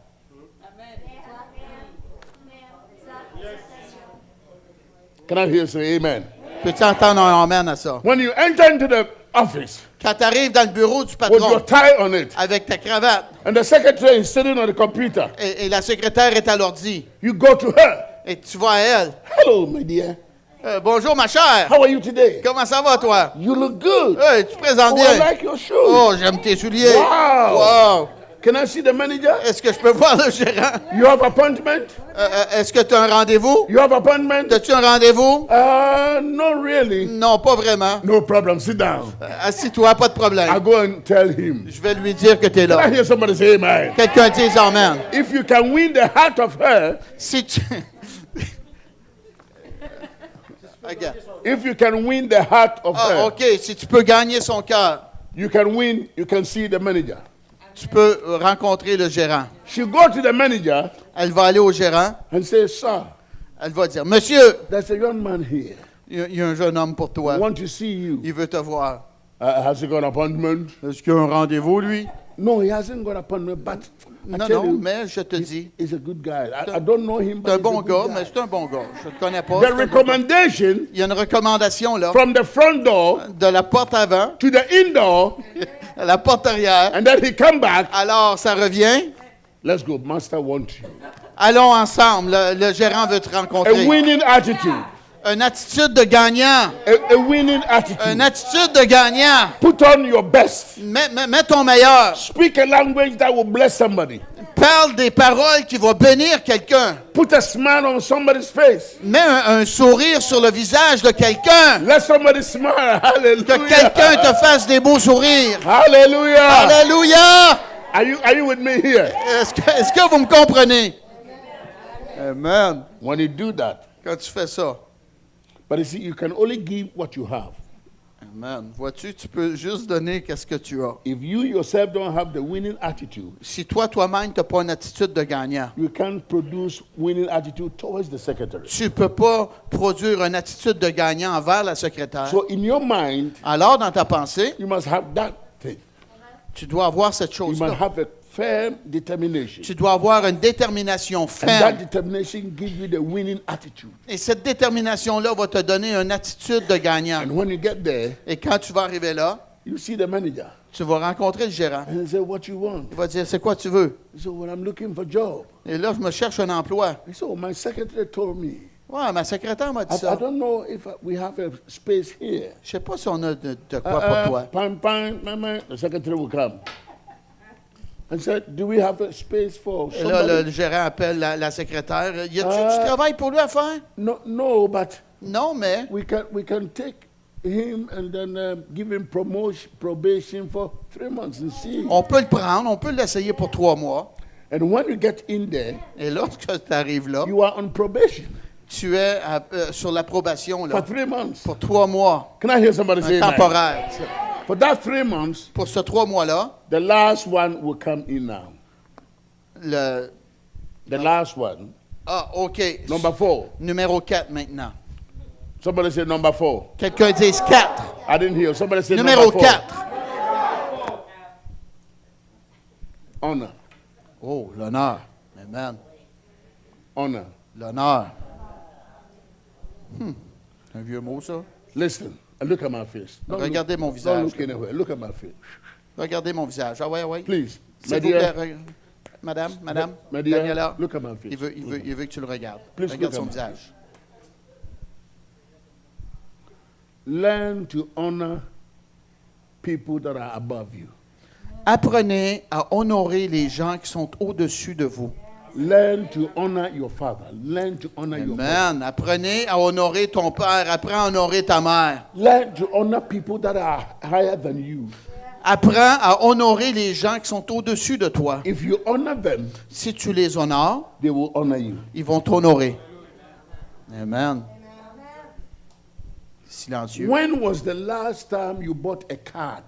Can I hear you say amen? Peux-tu entendre un amen à ça? When you enter into the office Quand tu arrives dans le bureau du with your patron tie on it, avec ta cravate and the secretary is sitting on the computer, et la secrétaire est à l'ordi you go to her. et tu vas à elle. Hello, my dear. Bonjour ma chère, How are you today? comment ça va toi? You look good. Hey, tu te présentes Oh, I bien? like your shoes. Oh, j'aime tes souliers. Wow. Wow. Can I see the manager? Est-ce que je peux voir le gérant? You have appointment? Est-ce que tu as un rendez-vous? You have appointment? As-tu un rendez-vous? Not really. Non, pas vraiment. No problem. Sit down. Assis-toi, pas de I problème. go and tell him. Je vais lui dire que tu es Can I là. hear somebody say amen? Quelqu'un dise Amen. If you can win the heart of her, Si tu... Regarde. if you can win the heart of Ah, her, OK, si tu peux gagner son cœur, you can see the manager. tu peux rencontrer le gérant. She go to the manager Elle va aller au gérant. and say, sir, Elle va dire, Monsieur, there's a young man here. il y a un jeune homme pour I toi. want to see you. Il veut te voir. Has he got an appointment? Est-ce qu'il y a un rendez-vous, lui? No, he hasn't got an appointment, but I Non, tell non, you, mais je te dis, he's a good guy. I don't know him, but c'est un he's bon a good gars, guy. mais c'est un bon gars. Je ne te connais pas. The c'est un bon gars. recommendation Il y a une recommandation, là, from the front door de la porte avant to the indoor, à la porte arrière. and then he come back. Alors, ça revient. Let's go. Master wants you. Allons ensemble. Le gérant veut te A rencontrer. winning attitude. Une attitude de gagnant. A winning attitude. Une attitude de gagnant. Put on your best. Mets ton meilleur. Speak a language that will bless somebody. Parle des paroles qui vont bénir quelqu'un. Put a smile on somebody's face. Mets un sourire sur le visage de quelqu'un. Let somebody smile. Que quelqu'un te Hallelujah. fasse des beaux sourires. Hallelujah. Alléluia! Are you with me here? Est-ce que vous me comprenez? Amen. When you do that, Quand tu fais ça. but you see, you can only give what you have. Amen. Vois-tu, tu peux juste donner qu'est-ce que tu as. If you yourself don't have the winning attitude, Si toi-même, tu n'as pas une attitude de gagnant, you can't produce winning attitude towards the secretary. tu ne peux pas produire une attitude de gagnant envers la secrétaire. So in your mind, Alors, dans ta pensée, you must have that thing. tu dois avoir cette You must chose-là. have a firm determination. Tu dois avoir une détermination And that ferme. determination gives you the winning attitude. Et cette détermination-là va te donner une attitude de gagnant. And when you get there, Et quand tu vas arriver là, you see the manager. tu vas rencontrer le gérant. And he say, what you want? Il va dire, c'est quoi tu veux? He said, well, I'm looking for a job. Et là, je me cherche un emploi. He said, oh, my secretary told me. Ouais, ma secrétaire m'a dit I ça. don't know if we have a space here. Je sais pas si on a de quoi pour toi. The secretary will come. And said, do we have a space for Et là, somebody? le gérant appelle la secrétaire. Y a-tu du travail pour lui à faire? No, but Non, mais we can take him and then give him probation for 3 months and see. on peut le prendre, on peut l'essayer pour 3 mois. And when you get in there, Et lorsque tu arrives là, you are on probation tu es sur l'approbation for là, 3 months. pour 3 mois. Can I hear somebody say Un amen? temporaire. For that 3 months, Pour ce 3 mois-là, the last one will come in now. le... The last one, Ah, OK. number 4. Numéro 4 maintenant. Somebody say number 4. Quelqu'un dise 4. I didn't hear. Somebody say Numéro number 4. 4. Honor. Oh, l'honneur. Amen. Honor. L'honneur. C'est un vieux mot, ça. Listen, and look at my face. Regardez mon Don't visage. look anywhere. Look at my face. Regardez mon visage. Ah ouais, ouais. Please. S'il My vous plaît, dear, madame, my dear, Daniela, look at my face. il veut que tu le regardes. Please Regarde look son at me. visage. learn to honor people that are above you. Apprenez à honorer les gens qui sont au-dessus de vous. Learn to honor your father. Learn to honor your mother. Amen. Apprenez à honorer ton père. Apprends à honorer ta mère. Learn to honor people that are higher than you. Apprends à honorer les gens qui sont au-dessus de toi. If you honor them, Si tu les honores, they will honor you. ils vont t'honorer. Amen. Silencieux. When was the last time you bought a card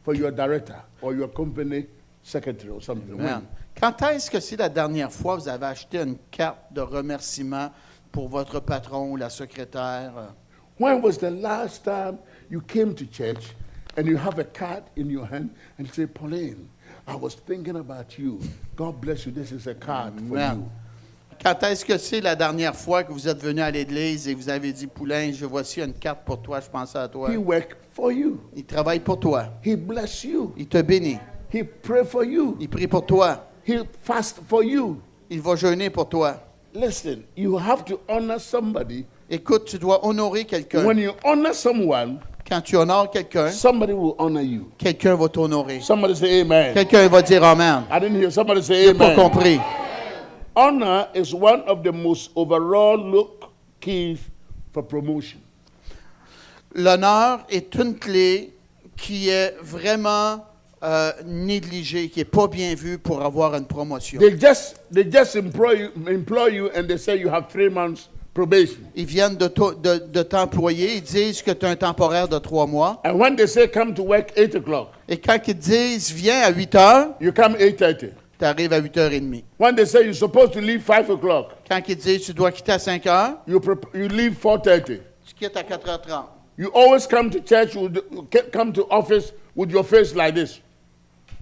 for your director or your company secretary or something? Amen. Quand est-ce que c'est la dernière fois que vous avez acheté une carte de remerciement pour votre patron ou la secrétaire? When was the last time you came to church and you have a card in your hand and say, Pauline, I was thinking about you. God bless you. This is a card for Amen. you. Quand est-ce que c'est la dernière fois que vous êtes venu à l'église et vous avez dit, Poulain, je voici une carte pour toi, je pensais à toi. He worked for you. Il travaille pour toi. He bless you. Il te bénit. He pray for you. Il prie pour toi. He fast for you. Il va jeûner pour toi. Listen, you have to honor somebody. Écoute, tu dois honorer quelqu'un. When you honor someone, Quand tu honores quelqu'un, somebody will honor you. quelqu'un va t'honorer. Somebody say amen. Quelqu'un va dire Amen. I didn't hear somebody say J'ai pas amen. compris. Honor is one of the most overall look keys for promotion. L'honneur est une clé qui est vraiment négligée, qui n'est pas bien vue pour avoir une promotion. They just employ you and they say you have 3 months probation. Ils viennent de t'employer, ils disent que tu as un temporaire de 3 mois. And when they say come to work 8 o'clock, Et quand ils disent viens à 8 heures, you come 8:30. tu arrives à 8h30. When they say you're supposed to leave 5 o'clock, Quand ils disent tu dois quitter à 5 heures, you leave 4:30. tu quittes à 4h30. You always come to church, come to office with your face like this.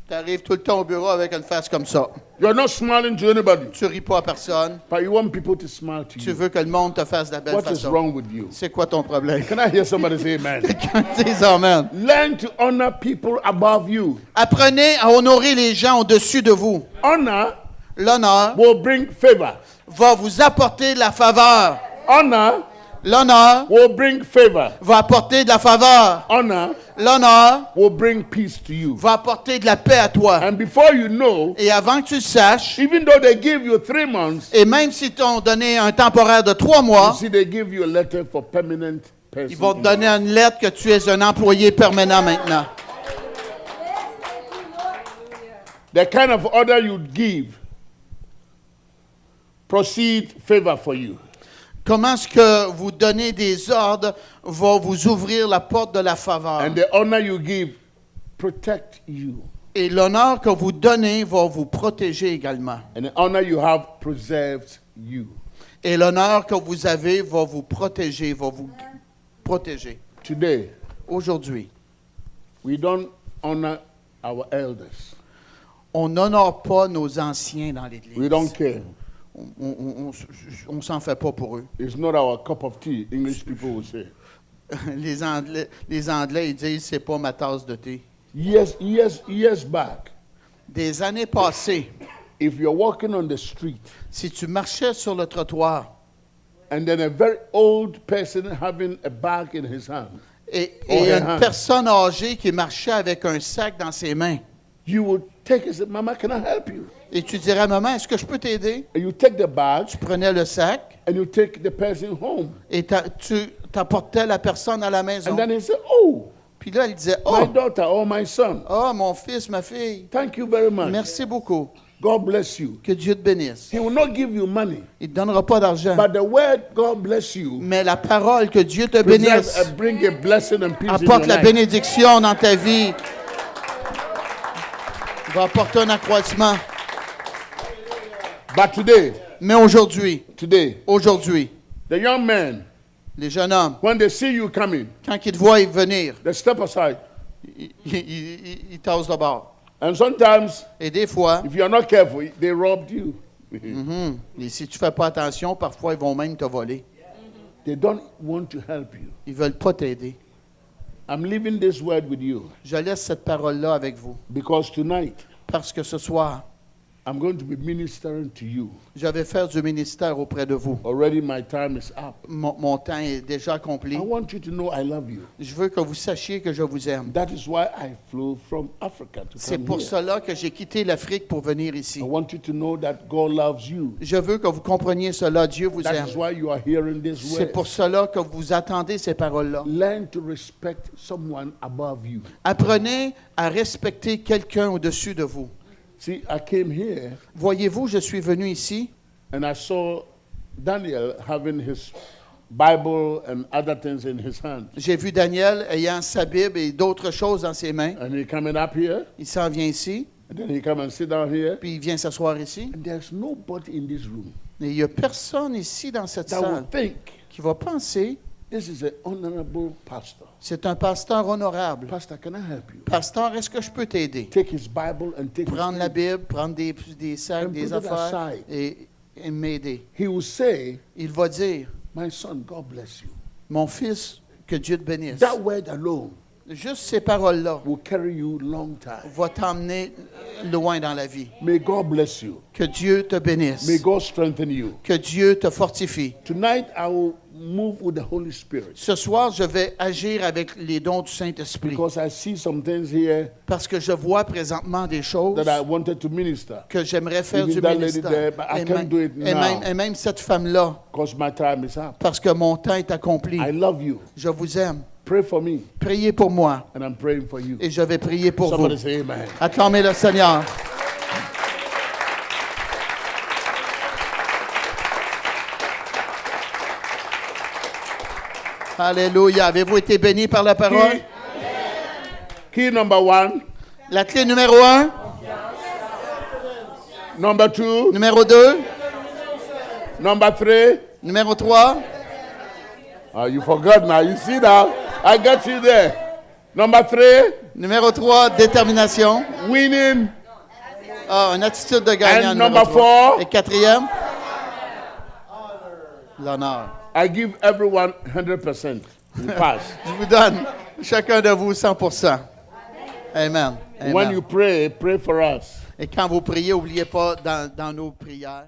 Tu arrives tout le temps au bureau avec une face comme ça. You're not smiling to anybody, Tu ris pas à personne. but you want people to smile to Tu you. veux que le monde te fasse de la belle What is façon. wrong with you? C'est quoi ton problème? Can I hear somebody say amen? Quand ils disent Amen. Learn to honor people above you. Apprenez à honorer les gens au-dessus de vous. Honor L'honneur will bring favor. va vous apporter de la faveur. Honor L'honneur will bring favor. va apporter de la faveur. Honor L'honneur will bring peace to you. va apporter de la paix à toi. And before you know, Et avant que tu le saches, even though they give you 3 months, et même si t'ont donné un temporaire de 3 you mois, see they give you a letter for permanent person. ils vont te donner une lettre que tu es un employé permanent maintenant. The kind of order you give proceed favor for you. Comment est-ce que vous donnez des ordres va vous ouvrir la porte de la faveur. And the honor you give protect you. Et l'honneur que vous donnez va vous protéger également. And the honor you have preserves you. Et l'honneur que vous avez va vous protéger, va vous protéger. Today, Aujourd'hui, we don't honor our elders. on n'honore pas nos anciens dans l'Église. We don't care. On s'en fait pas pour eux. It's not our cup of tea, English people will say. Les Anglais, ils disent, c'est pas ma tasse de thé. Years back, Des années passées, if you're walking on the street si tu marchais sur le trottoir and then a very old person having a bag in his hand, et her une hand, personne âgée qui marchait avec un sac dans ses mains, you would take and say, Mama, can I help you? et tu dirais, maman, est-ce que je peux t'aider? And you take the bag Tu prenais le sac and you take the person home. et tu t'apportais la personne à la maison. And then he said, oh, Puis là, elle disait, my oh, daughter or my son, mon fils, ma fille, thank you very much. merci beaucoup. God bless you. Que Dieu te bénisse. He will not give you money, Il ne te donnera pas d'argent. but the word God bless you Mais la parole que Dieu te preserve bénisse and bring a blessing and peace in apporte your la life. bénédiction dans ta vie. Va apporter un accroissement. But today, Mais aujourd'hui, the young men, les jeunes hommes, when they see you coming, quand ils te voient venir, they step aside. ils tassent le bord. And sometimes, Et des fois, if you are not careful, they robbed you. et si tu ne fais pas attention, parfois ils vont même te voler. They don't want to help you. Ils ne veulent pas t'aider. I'm leaving this word with you Je laisse cette parole-là avec vous. because tonight, Parce que ce soir, I'm going to be ministering to you. Je vais faire du ministère auprès de vous. Already my time is up. Mon temps est déjà accompli. I want you to know I love you. Je veux que vous sachiez que je vous aime. That is why I flew from Africa to C'est come pour here. cela que j'ai quitté l'Afrique pour venir ici. I want you to know that God loves you. Je veux que vous compreniez cela. Dieu vous That aime. is why you are hearing this C'est word. pour cela que vous attendez ces paroles-là. Learn to respect someone above you. Apprenez à respecter quelqu'un au-dessus de vous. See, I came here Voyez-vous, je suis venu ici and I saw Daniel having his Bible and other things in his hand. J'ai vu Daniel ayant sa Bible et d'autres choses dans ses mains. And he coming up here, Il s'en vient ici, and then he come and sit down here. puis il vient s'asseoir ici. And there's nobody in this room Et il n'y a personne ici dans cette that will salle think qui va penser, this is an honorable pastor. c'est un pasteur honorable. Pastor, can I help you? Pasteur, est-ce que je peux t'aider? Take his Bible and take Prendre la his Bible, prendre des sacs, And des put it affaires aside. et m'aider. He will say, Il va dire, my son, God bless you. mon fils, que Dieu te bénisse. That word alone Juste ces paroles-là will carry you long time. vont t'emmener loin dans la vie. May God bless you. Que Dieu te bénisse. May God strengthen you. Que Dieu te fortifie. Tonight I will move with the Holy Spirit Ce soir, je vais agir avec les dons du Saint-Esprit because I see some things here parce que je vois présentement des choses that I wanted to minister que j'aimerais faire Even du that lady ministère. there, but I can't do it now. Et même cette femme-là, because my time is up. parce que mon temps est accompli. I love you. Je vous aime. Pray for me Priez pour moi and I'm praying for you. et je vais prier pour Somebody vous. say amen. Acclamez le Seigneur. Alléluia. Avez-vous été bénis par la parole? Key number 1. La clé numéro 1, Number 2. numéro 2, Number 3. numéro 3. Oh, you forgot now. You see now? I got you there. Number 3. Numéro 3, détermination. Winning. Ah, une attitude de gagnant. And numéro number 3. 4. Et quatrième, l'honneur. I give everyone 100%. You pass. Je vous donne, chacun de vous, 100%. Amen. Amen. When you pray, pray for us. Et quand vous priez, n'oubliez pas dans nos prières.